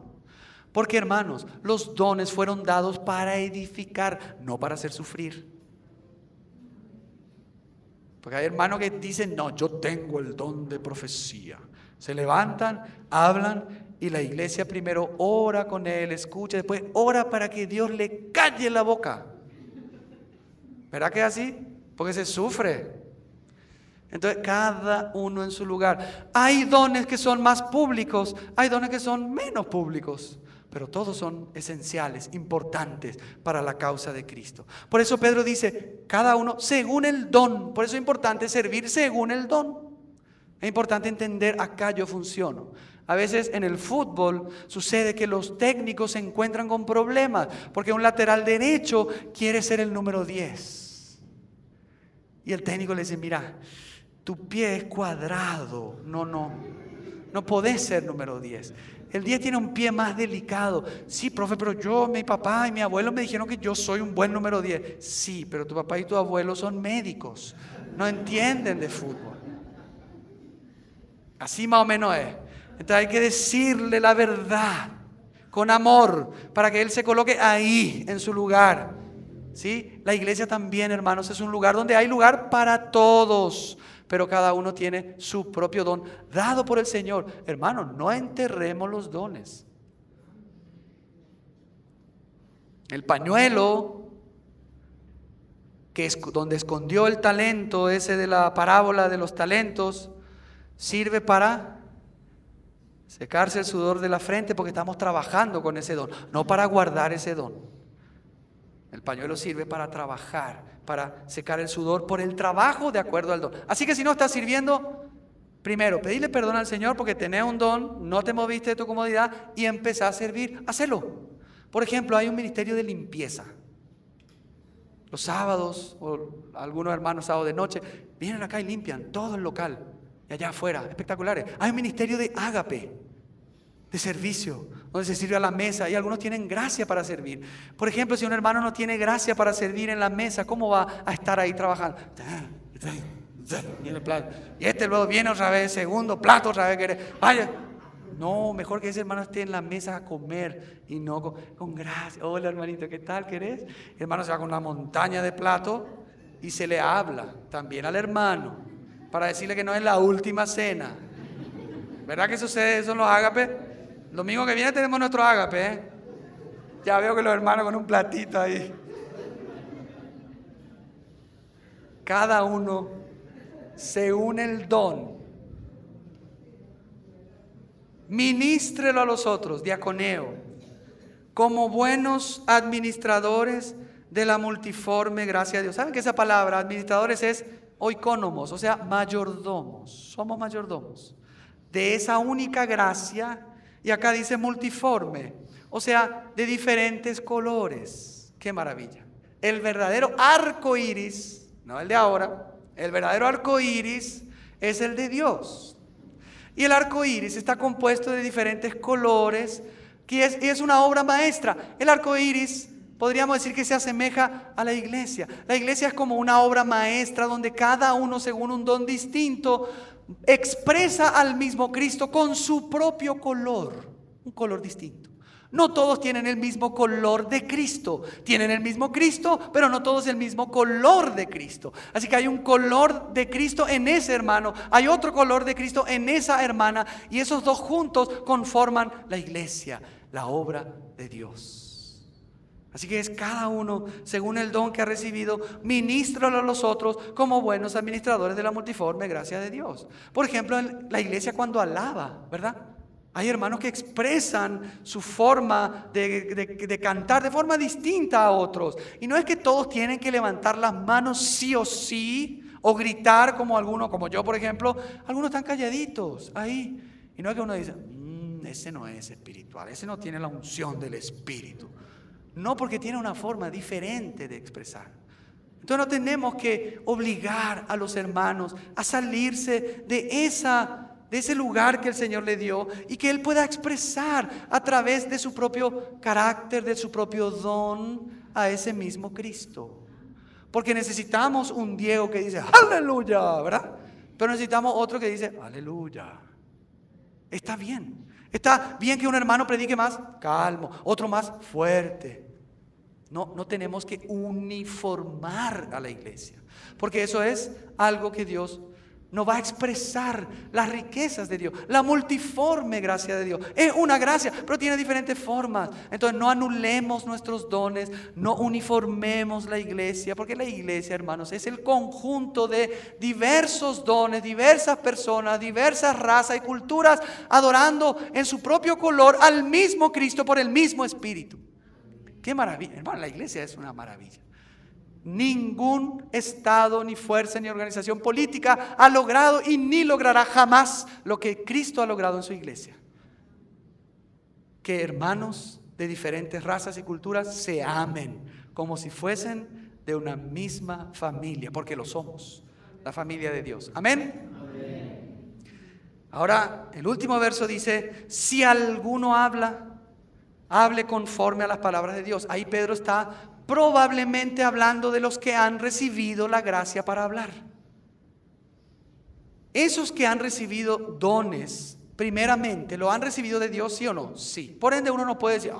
Porque, hermanos, los dones fueron dados para edificar, no para hacer sufrir. Porque hay hermanos que dicen, no, yo tengo el don de profecía. Se levantan, hablan y la iglesia primero ora con él, escucha, después ora para que Dios le calle la boca. ¿Verdad que es así? Porque se sufre. Entonces, cada uno en su lugar. Hay dones que son más públicos, hay dones que son menos públicos, pero todos son esenciales, importantes para la causa de Cristo. Por eso Pedro dice, cada uno según el don. Por eso es importante servir según el don. Es importante entender, acá yo funciono. A veces en el fútbol sucede que los técnicos se encuentran con problemas, porque un lateral derecho quiere ser el número 10. Y el técnico le dice, mira, tu pie es cuadrado, no podés ser número 10. El 10 tiene un pie más delicado. Sí, profe, pero mi papá y mi abuelo me dijeron que yo soy un buen número 10. Sí, pero tu papá y tu abuelo son médicos, no entienden de fútbol. Así más o menos es. Entonces hay que decirle la verdad con amor para que él se coloque ahí en su lugar. ¿Sí? La iglesia también, hermanos, es un lugar donde hay lugar para todos, pero cada uno tiene su propio don dado por el Señor. Hermanos, no enterremos los dones. El pañuelo que es donde escondió el talento, ese de la parábola de los talentos, sirve para secarse el sudor de la frente porque estamos trabajando con ese don, no para guardar ese don. El pañuelo sirve para trabajar, para secar el sudor por el trabajo de acuerdo al don. Así que si no estás sirviendo, primero, pedirle perdón al Señor porque tenés un don, no te moviste de tu comodidad y empezás a servir, hacelo. Por ejemplo, hay un ministerio de limpieza. Los sábados, o algunos hermanos sábado de noche, vienen acá y limpian todo el local. Y allá afuera, espectaculares. Hay un ministerio de ágape, de servicio, donde se sirve a la mesa y algunos tienen gracia para servir. Por ejemplo, si un hermano no tiene gracia para servir en la mesa, ¿cómo va a estar ahí trabajando? Y este luego viene otra vez, segundo plato otra vez, vaya. No, mejor que ese hermano esté en la mesa a comer y no con gracia. Hola hermanito, ¿qué tal? ¿Querés? El hermano se va con una montaña de plato y se le habla también al hermano para decirle que no es la última cena. ¿Verdad que sucede eso en los ágapes? El domingo que viene tenemos nuestro ágape, ¿eh? Ya veo que los hermanos con un platito ahí. Cada uno según el don. Ministrelo a los otros, diaconeo, como buenos administradores de la multiforme gracia de Dios. ¿Saben que esa palabra, administradores, es oikónomos, o sea, mayordomos? Somos mayordomos de esa única gracia. Y acá dice multiforme, o sea, de diferentes colores. ¡Qué maravilla! El verdadero arco iris, no el de ahora, el verdadero arco iris es el de Dios. Y el arco iris está compuesto de diferentes colores, que es una obra maestra. El arco iris podríamos decir que se asemeja a la iglesia. La iglesia es como una obra maestra donde cada uno, según un don distinto, expresa al mismo Cristo con su propio color, un color distinto. No todos tienen el mismo color de Cristo. Tienen el mismo Cristo, pero no todos el mismo color de Cristo. Así que hay un color de Cristo en ese hermano, hay otro color de Cristo en esa hermana, y esos dos juntos conforman la iglesia, la obra de Dios. Así que es cada uno según el don que ha recibido, ministralo a los otros como buenos administradores de la multiforme gracia de Dios. Por ejemplo, en la iglesia cuando alaba, ¿verdad? Hay hermanos que expresan su forma de cantar de forma distinta a otros. Y no es que todos tienen que levantar las manos sí o sí, o gritar como algunos, como yo por ejemplo. Algunos están calladitos ahí. Y no es que uno dice, ese no es espiritual, ese no tiene la unción del Espíritu. No, porque tiene una forma diferente de expresar. Entonces no tenemos que obligar a los hermanos a salirse de ese lugar que el Señor le dio y que Él pueda expresar a través de su propio carácter, de su propio don a ese mismo Cristo. Porque necesitamos un Diego que dice aleluya, ¿verdad? Pero necesitamos otro que dice aleluya. Está bien que un hermano predique más calmo, otro más fuerte. No tenemos que uniformar a la iglesia, porque eso es algo que Dios no va a expresar las riquezas de Dios, la multiforme gracia de Dios. Es una gracia, pero tiene diferentes formas. Entonces no anulemos nuestros dones, no uniformemos la iglesia, porque la iglesia, hermanos, es el conjunto de diversos dones, diversas personas, diversas razas y culturas, adorando en su propio color al mismo Cristo por el mismo Espíritu. ¡Qué maravilla! Hermano, la iglesia es una maravilla. Ningún estado, ni fuerza, ni organización política ha logrado y ni logrará jamás lo que Cristo ha logrado en su iglesia. Que hermanos de diferentes razas y culturas se amen como si fuesen de una misma familia, porque lo somos, la familia de Dios. Amén. Ahora, el último verso dice, si alguno habla, hable conforme a las palabras de Dios. Ahí Pedro está probablemente hablando de los que han recibido la gracia para hablar. Esos que han recibido dones, primeramente, ¿lo han recibido de Dios, sí o no? Sí. Por ende, uno no puede decir,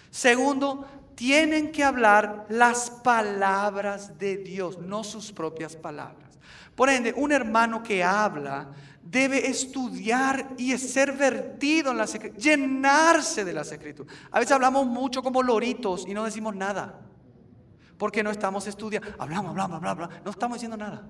Segundo, tienen que hablar las palabras de Dios, no sus propias palabras. Por ende, un hermano que habla debe estudiar y ser vertido en las Escrituras, llenarse de las Escrituras. A veces hablamos mucho como loritos y no decimos nada, porque no estamos estudiando. Hablamos, no estamos diciendo nada.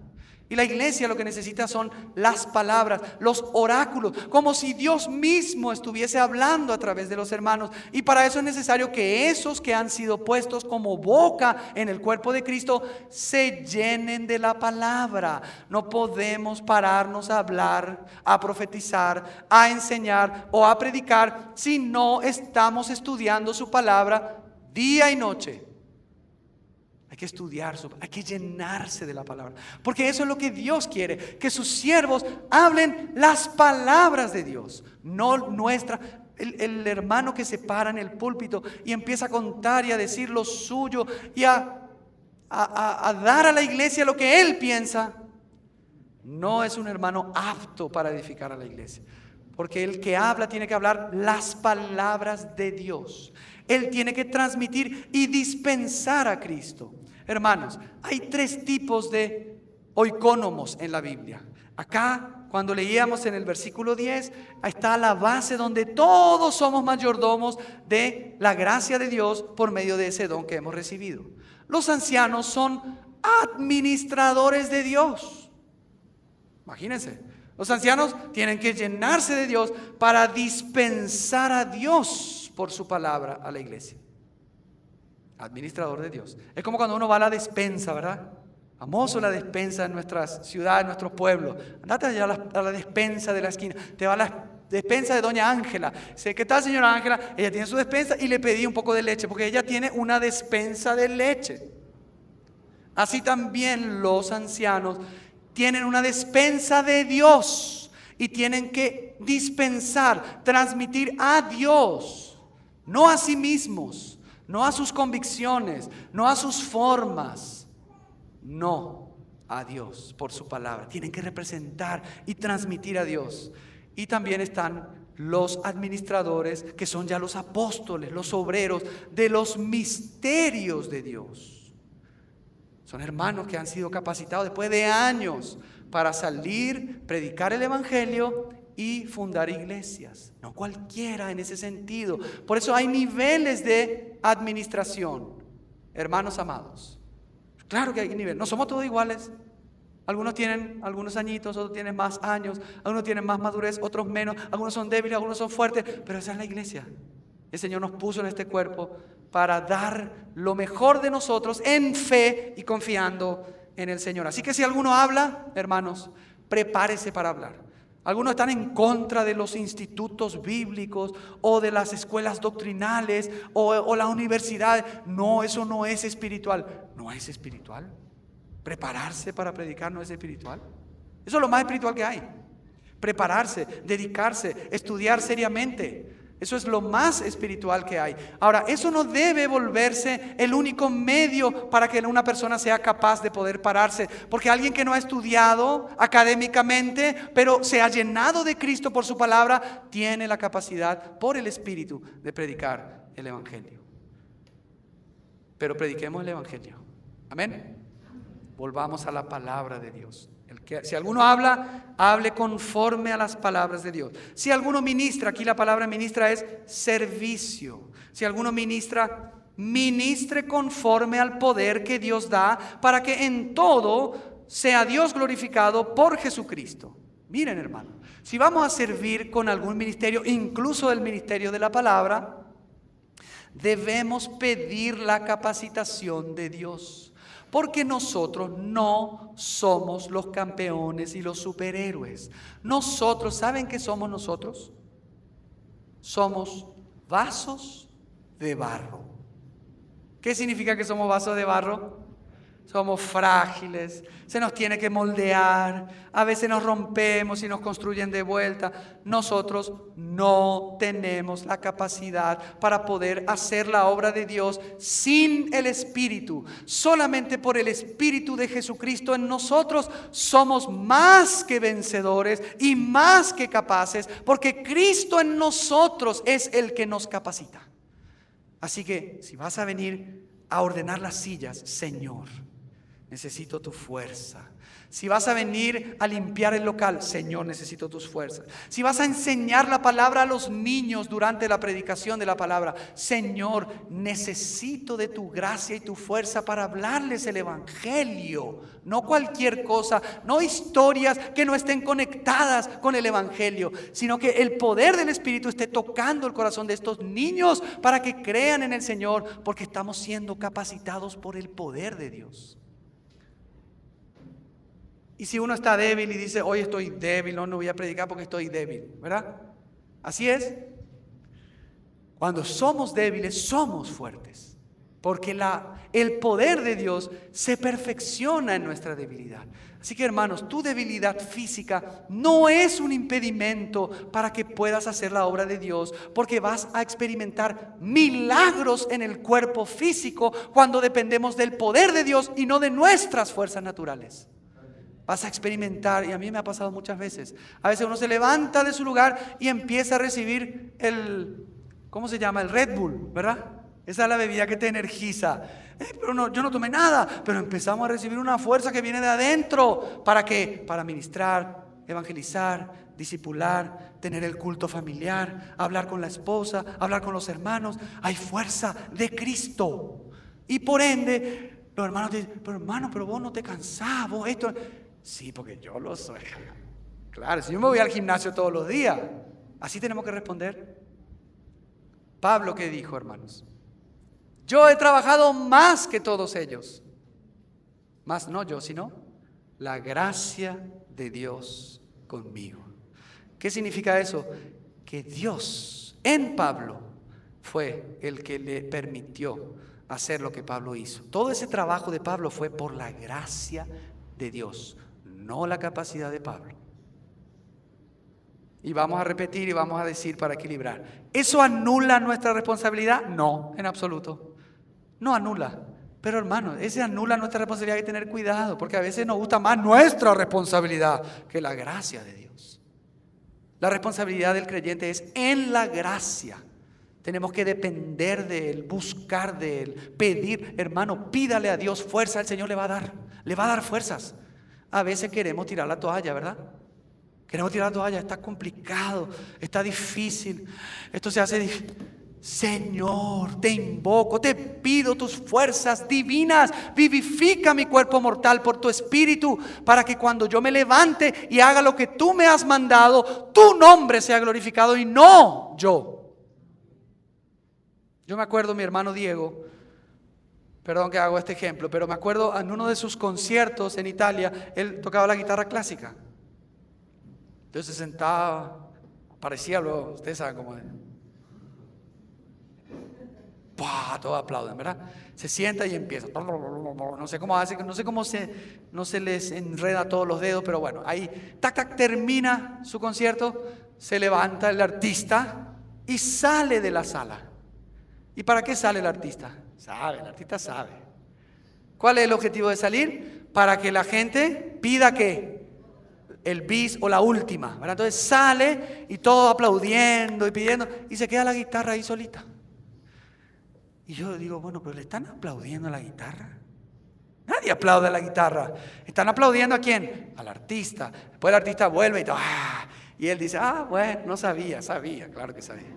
Y la iglesia lo que necesita son las palabras, los oráculos, como si Dios mismo estuviese hablando a través de los hermanos. Y para eso es necesario que esos que han sido puestos como boca en el cuerpo de Cristo se llenen de la palabra. No podemos pararnos a hablar, a profetizar, a enseñar o a predicar si no estamos estudiando su palabra día y noche. Hay que estudiar, hay que llenarse de la palabra, porque eso es lo que Dios quiere, que sus siervos hablen las palabras de Dios, no nuestra. El hermano que se para en el púlpito y empieza a contar y a decir lo suyo y a dar a la iglesia lo que él piensa, no es un hermano apto para edificar a la iglesia. porque el que habla tiene que hablar las palabras de Dios. Él tiene que transmitir y dispensar a Cristo. Hermanos, hay 3 tipos de oikónomos en la Biblia. Acá, cuando leíamos en el versículo 10, ahí está la base donde todos somos mayordomos de la gracia de Dios por medio de ese don que hemos recibido. Los ancianos son administradores de Dios. Imagínense, los ancianos tienen que llenarse de Dios para dispensar a Dios por su palabra a la iglesia. Administrador de Dios. Es como cuando uno va a la despensa, ¿verdad? Famoso la despensa en nuestras ciudades, en nuestros pueblos. Andate allá a la despensa de la esquina. Te va a la despensa de doña Ángela. Dice, ¿qué tal, señora Ángela? Ella tiene su despensa y le pedí un poco de leche, porque ella tiene una despensa de leche. Así también los ancianos tienen una despensa de Dios y tienen que dispensar, transmitir a Dios, no a sí mismos, no a sus convicciones, no a sus formas. No, a Dios por su palabra. Tienen que representar y transmitir a Dios. Y también están los administradores, que son ya los apóstoles, los obreros de los misterios de Dios. Son hermanos que han sido capacitados después de años para salir, predicar el evangelio y fundar iglesias. No cualquiera en ese sentido. Por eso hay niveles de administración, hermanos amados. Claro que hay nivel, no somos todos iguales. Algunos tienen algunos añitos, otros tienen más años, algunos tienen más madurez, otros menos, algunos son débiles, algunos son fuertes, pero esa es la iglesia. El Señor nos puso en este cuerpo para dar lo mejor de nosotros en fe y confiando en el Señor. Así que si alguno habla, hermanos, prepárese para hablar. Algunos están en contra de los institutos bíblicos o de las escuelas doctrinales o las universidades. No, eso no es espiritual. ¿No es espiritual? ¿Prepararse para predicar no es espiritual? Eso es lo más espiritual que hay. Prepararse, dedicarse, estudiar seriamente. Eso es lo más espiritual que hay. Ahora, eso no debe volverse el único medio para que una persona sea capaz de poder pararse. Porque alguien que no ha estudiado académicamente, pero se ha llenado de Cristo por su palabra, tiene la capacidad por el Espíritu de predicar el Evangelio. Pero prediquemos el Evangelio. Amén. Volvamos a la palabra de Dios. Si alguno habla, hable conforme a las palabras de Dios. Si alguno ministra, aquí la palabra ministra es servicio. Si alguno ministra, ministre conforme al poder que Dios da para que en todo sea Dios glorificado por Jesucristo. Miren, hermano, si vamos a servir con algún ministerio, incluso el ministerio de la palabra, debemos pedir la capacitación de Dios. Porque nosotros no somos los campeones y los superhéroes. Nosotros, ¿saben qué somos nosotros? Somos vasos de barro. ¿Qué significa que somos vasos de barro? Somos frágiles, se nos tiene que moldear, a veces nos rompemos y nos construyen de vuelta. Nosotros no tenemos la capacidad para poder hacer la obra de Dios sin el Espíritu. Solamente por el Espíritu de Jesucristo en nosotros somos más que vencedores y más que capaces, porque Cristo en nosotros es el que nos capacita. Así que si vas a venir a ordenar las sillas, Señor, necesito tu fuerza. Si vas a venir a limpiar el local, Señor, necesito tus fuerzas. Si vas a enseñar la palabra a los niños durante la predicación de la palabra, Señor, necesito de tu gracia y tu fuerza para hablarles el evangelio. No cualquier cosa, no historias que no estén conectadas con el evangelio, sino que el poder del Espíritu esté tocando el corazón de estos niños para que crean en el Señor, porque estamos siendo capacitados por el poder de Dios. Y si uno está débil y dice, hoy estoy débil, no voy a predicar porque estoy débil, ¿verdad? Así es. Cuando somos débiles, somos fuertes. Porque el poder de Dios se perfecciona en nuestra debilidad. Así que, hermanos, tu debilidad física no es un impedimento para que puedas hacer la obra de Dios, porque vas a experimentar milagros en el cuerpo físico cuando dependemos del poder de Dios y no de nuestras fuerzas naturales. Vas a experimentar, y a mí me ha pasado muchas veces. A veces uno se levanta de su lugar y empieza a recibir ¿cómo se llama? El Red Bull, ¿verdad? Esa es la bebida que te energiza. Pero no, yo no tomé nada, pero empezamos a recibir una fuerza que viene de adentro. ¿Para qué? Para ministrar, evangelizar, discipular, tener el culto familiar, hablar con la esposa, hablar con los hermanos. Hay fuerza de Cristo. Y por ende, los hermanos te dicen, pero vos no te cansás, vos esto. Sí, porque yo lo soy. Claro, si yo me voy al gimnasio todos los días, así tenemos que responder. Pablo, ¿qué dijo, hermanos? Yo he trabajado más que todos ellos. Más no yo, sino la gracia de Dios conmigo. ¿Qué significa eso? Que Dios en Pablo fue el que le permitió hacer lo que Pablo hizo. Todo ese trabajo de Pablo fue por la gracia de Dios, no la capacidad de Pablo. Y vamos a repetir y vamos a decir para equilibrar. ¿Eso anula nuestra responsabilidad? No, en absoluto. No anula. Pero hermano, ese anula nuestra responsabilidad. Hay que tener cuidado, porque a veces nos gusta más nuestra responsabilidad que la gracia de Dios. La responsabilidad del creyente es en la gracia. Tenemos que depender de Él, buscar de Él, pedir. Hermano, pídale a Dios fuerza, el Señor le va a dar fuerzas. A veces queremos tirar la toalla, ¿verdad? Queremos tirar la toalla, está complicado, está difícil, esto se hace difícil. Señor, te invoco, te pido tus fuerzas divinas, vivifica mi cuerpo mortal por tu espíritu, para que cuando yo me levante y haga lo que tú me has mandado, tu nombre sea glorificado y no yo. Yo me acuerdo, mi hermano Diego, perdón que hago este ejemplo, pero me acuerdo en uno de sus conciertos en Italia, él tocaba la guitarra clásica. Entonces se sentaba, parecía luego, ustedes saben cómo es. ¡Pah! Todos aplauden, ¿verdad? Se sienta y empieza. No sé cómo hace, no sé cómo no se les enreda todos los dedos, pero bueno, ahí, tac, tac, termina su concierto, se levanta el artista y sale de la sala. ¿Y para qué sale el artista? El artista sabe. ¿Cuál es el objetivo de salir? Para que la gente pida ¿qué? El bis o la última, ¿verdad? Entonces sale y todo aplaudiendo y pidiendo y se queda la guitarra ahí solita. Y yo digo, bueno, pero ¿le están aplaudiendo a la guitarra? Nadie aplaude a la guitarra. ¿Están aplaudiendo a quién? Al artista. Después el artista vuelve y él dice, bueno, no sabía, claro que sabía.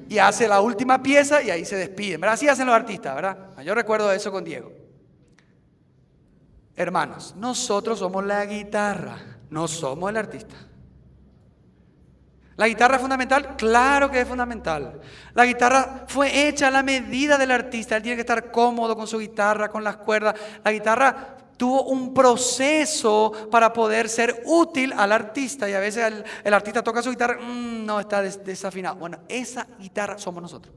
Y hace la última pieza y ahí se despiden, ¿verdad? Así hacen los artistas, ¿verdad? Yo recuerdo eso con Diego. Hermanos, nosotros somos la guitarra, no somos el artista. ¿La guitarra es fundamental? Claro que es fundamental. La guitarra fue hecha a la medida del artista. Él tiene que estar cómodo con su guitarra, con las cuerdas. La guitarra tuvo un proceso para poder ser útil al artista. Y a veces el artista toca su guitarra, no, está desafinado. Bueno, esa guitarra somos nosotros.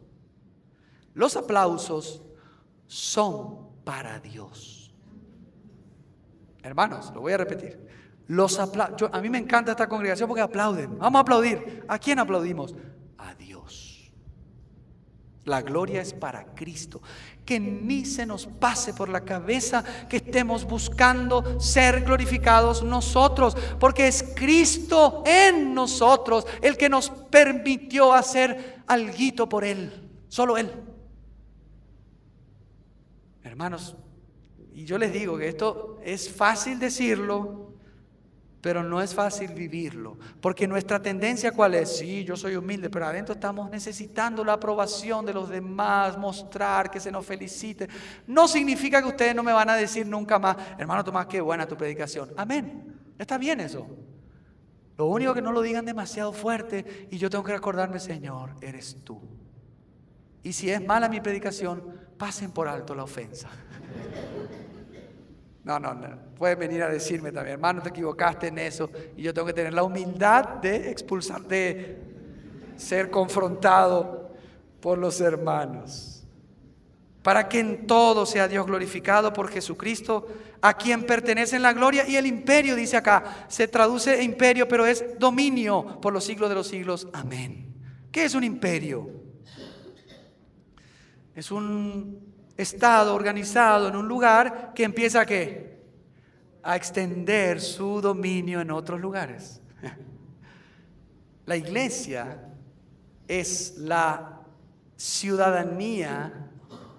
Los aplausos son para Dios. Hermanos, lo voy a repetir. A mí me encanta esta congregación porque aplauden. Vamos a aplaudir. ¿A quién aplaudimos? A Dios. La gloria es para Cristo. Que ni se nos pase por la cabeza que estemos buscando ser glorificados nosotros, porque es Cristo en nosotros el que nos permitió hacer alguito por Él. Solo Él. Hermanos, y yo les digo que esto es fácil decirlo, pero no es fácil vivirlo, porque nuestra tendencia ¿cuál es? Sí, yo soy humilde, pero adentro estamos necesitando la aprobación de los demás, mostrar que se nos felicite. No significa que ustedes no me van a decir nunca más, hermano Tomás, qué buena tu predicación. Amén, está bien eso. Lo único que no lo digan demasiado fuerte y yo tengo que recordarme, Señor, eres tú. Y si es mala mi predicación, pasen por alto la ofensa. No. Pueden venir a decirme también, hermano, te equivocaste en eso. Y yo tengo que tener la humildad de expulsar, de ser confrontado por los hermanos. Para que en todo sea Dios glorificado por Jesucristo, a quien pertenecen la gloria y el imperio, dice acá. Se traduce imperio, pero es dominio por los siglos de los siglos. Amén. ¿Qué es un imperio? Es un estado organizado en un lugar que empieza ¿qué? a extender su dominio en otros lugares. La iglesia es la ciudadanía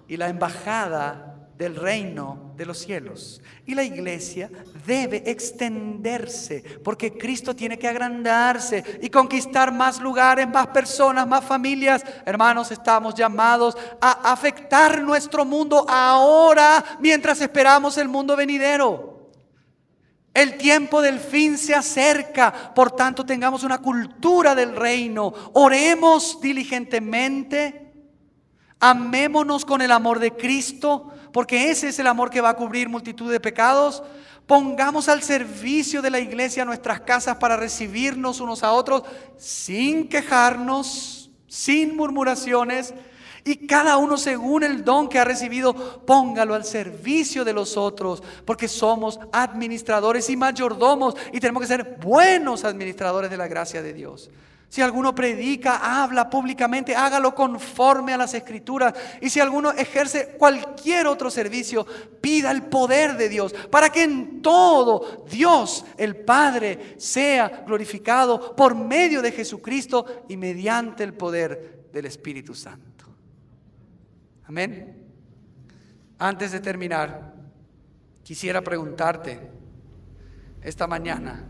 y la embajada del reino de los cielos. Y la iglesia debe extenderse, porque Cristo tiene que agrandarse y conquistar más lugares, más personas, más familias. Hermanos, estamos llamados a afectar nuestro mundo ahora, mientras esperamos el mundo venidero. El tiempo del fin se acerca, por tanto tengamos una cultura del reino. Oremos diligentemente, amémonos con el amor de Cristo, porque ese es el amor que va a cubrir multitud de pecados. Pongamos al servicio de la iglesia nuestras casas para recibirnos unos a otros sin quejarnos, sin murmuraciones. Y cada uno según el don que ha recibido, póngalo al servicio de los otros, porque somos administradores y mayordomos y tenemos que ser buenos administradores de la gracia de Dios. Si alguno predica, habla públicamente, hágalo conforme a las Escrituras. Y si alguno ejerce cualquier otro servicio, pida el poder de Dios, para que en todo Dios, el Padre, sea glorificado por medio de Jesucristo y mediante el poder del Espíritu Santo. Amén. Antes de terminar, quisiera preguntarte esta mañana,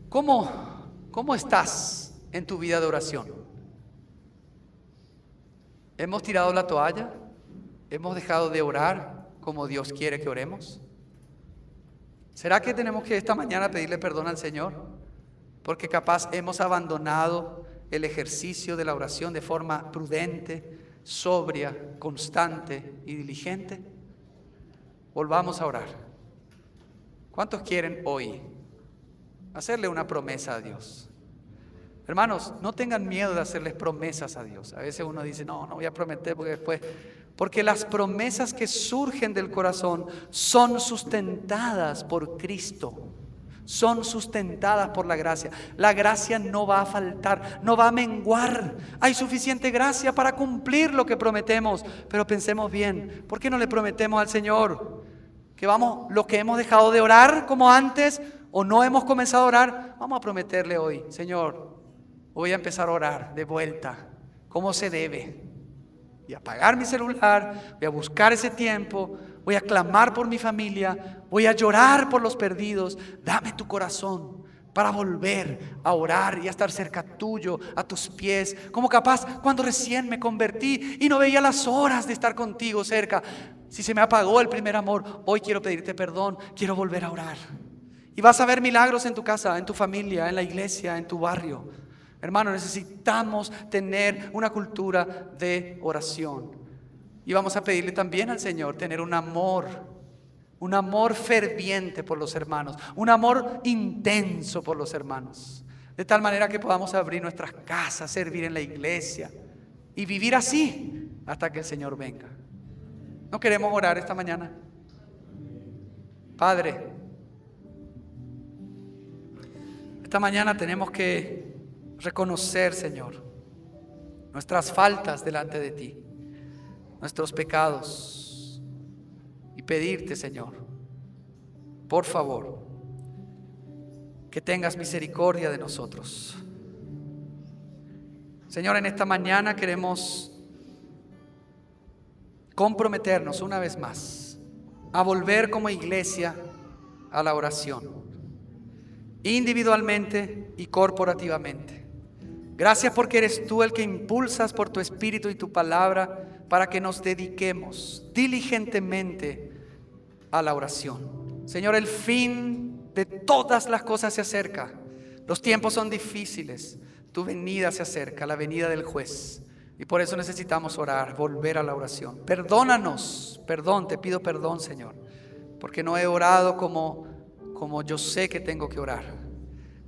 ¿cómo estás en tu vida de oración? ¿Hemos tirado la toalla? ¿Hemos dejado de orar como Dios quiere que oremos? ¿Será que tenemos que esta mañana pedirle perdón al Señor? Porque capaz hemos abandonado el ejercicio de la oración de forma prudente, sobria, constante y diligente. Volvamos a orar. ¿Cuántos quieren hoy hacerle una promesa a Dios? Hermanos, no tengan miedo de hacerles promesas a Dios. A veces uno dice, no voy a prometer porque las promesas que surgen del corazón son sustentadas por Cristo. Son sustentadas por la gracia. La gracia no va a faltar, no va a menguar. Hay suficiente gracia para cumplir lo que prometemos. Pero pensemos bien, ¿por qué no le prometemos al Señor que lo que hemos dejado de orar como antes o no hemos comenzado a orar? Vamos a prometerle hoy, Señor, voy a empezar a orar de vuelta, como se debe. Voy a apagar mi celular, voy a buscar ese tiempo, voy a clamar por mi familia, voy a llorar por los perdidos. Dame tu corazón para volver a orar y a estar cerca tuyo, a tus pies, como capaz cuando recién me convertí y no veía las horas de estar contigo cerca. Si se me apagó el primer amor, hoy quiero pedirte perdón, quiero volver a orar. Y vas a ver milagros en tu casa, en tu familia, en la iglesia, en tu barrio. Hermano, necesitamos tener una cultura de oración. Y vamos a pedirle también al Señor tener un amor ferviente por los hermanos, un amor intenso por los hermanos, de tal manera que podamos abrir nuestras casas, servir en la iglesia y vivir así hasta que el Señor venga. ¿No queremos orar esta mañana? Padre, esta mañana tenemos que reconocer, Señor, nuestras faltas delante de ti, nuestros pecados, y pedirte, Señor, por favor, que tengas misericordia de nosotros. Señor, en esta mañana queremos comprometernos una vez más a volver como iglesia a la oración, individualmente y corporativamente. Gracias porque eres tú el que impulsas por tu Espíritu y tu palabra para que nos dediquemos diligentemente a la oración. Señor, el fin de todas las cosas se acerca. Los tiempos son difíciles. Tu venida se acerca, la venida del juez. Y por eso necesitamos orar, volver a la oración. Perdónanos, te pido perdón, Señor, porque no he orado como yo sé que tengo que orar.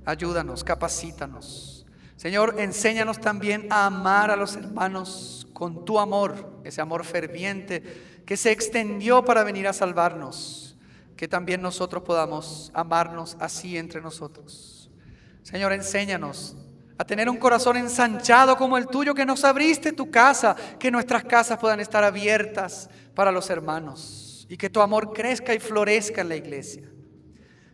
Ayúdanos, capacítanos. Señor, enséñanos también a amar a los hermanos con tu amor, ese amor ferviente que se extendió para venir a salvarnos. Que también nosotros podamos amarnos así entre nosotros. Señor, enséñanos a tener un corazón ensanchado como el tuyo, que nos abriste tu casa, que nuestras casas puedan estar abiertas para los hermanos. y que tu amor crezca y florezca en la iglesia.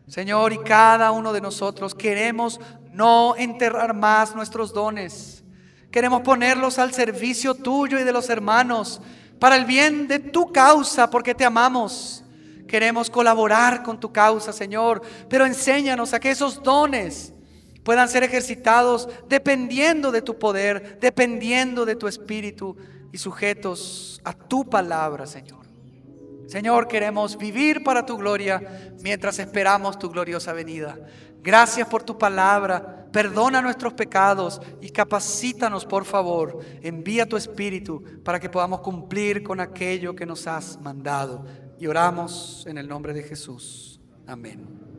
Señor, y cada uno de nosotros queremos no enterrar más nuestros dones. Queremos ponerlos al servicio tuyo y de los hermanos, para el bien de tu causa, porque te amamos. Queremos colaborar con tu causa, Señor, pero enséñanos a que esos dones puedan ser ejercitados dependiendo de tu poder, dependiendo de tu espíritu y sujetos a tu palabra, Señor. Señor, queremos vivir para tu gloria mientras esperamos tu gloriosa venida. Gracias por tu palabra. Perdona nuestros pecados y capacítanos, por favor. Envía tu espíritu para que podamos cumplir con aquello que nos has mandado. Y oramos en el nombre de Jesús. Amén.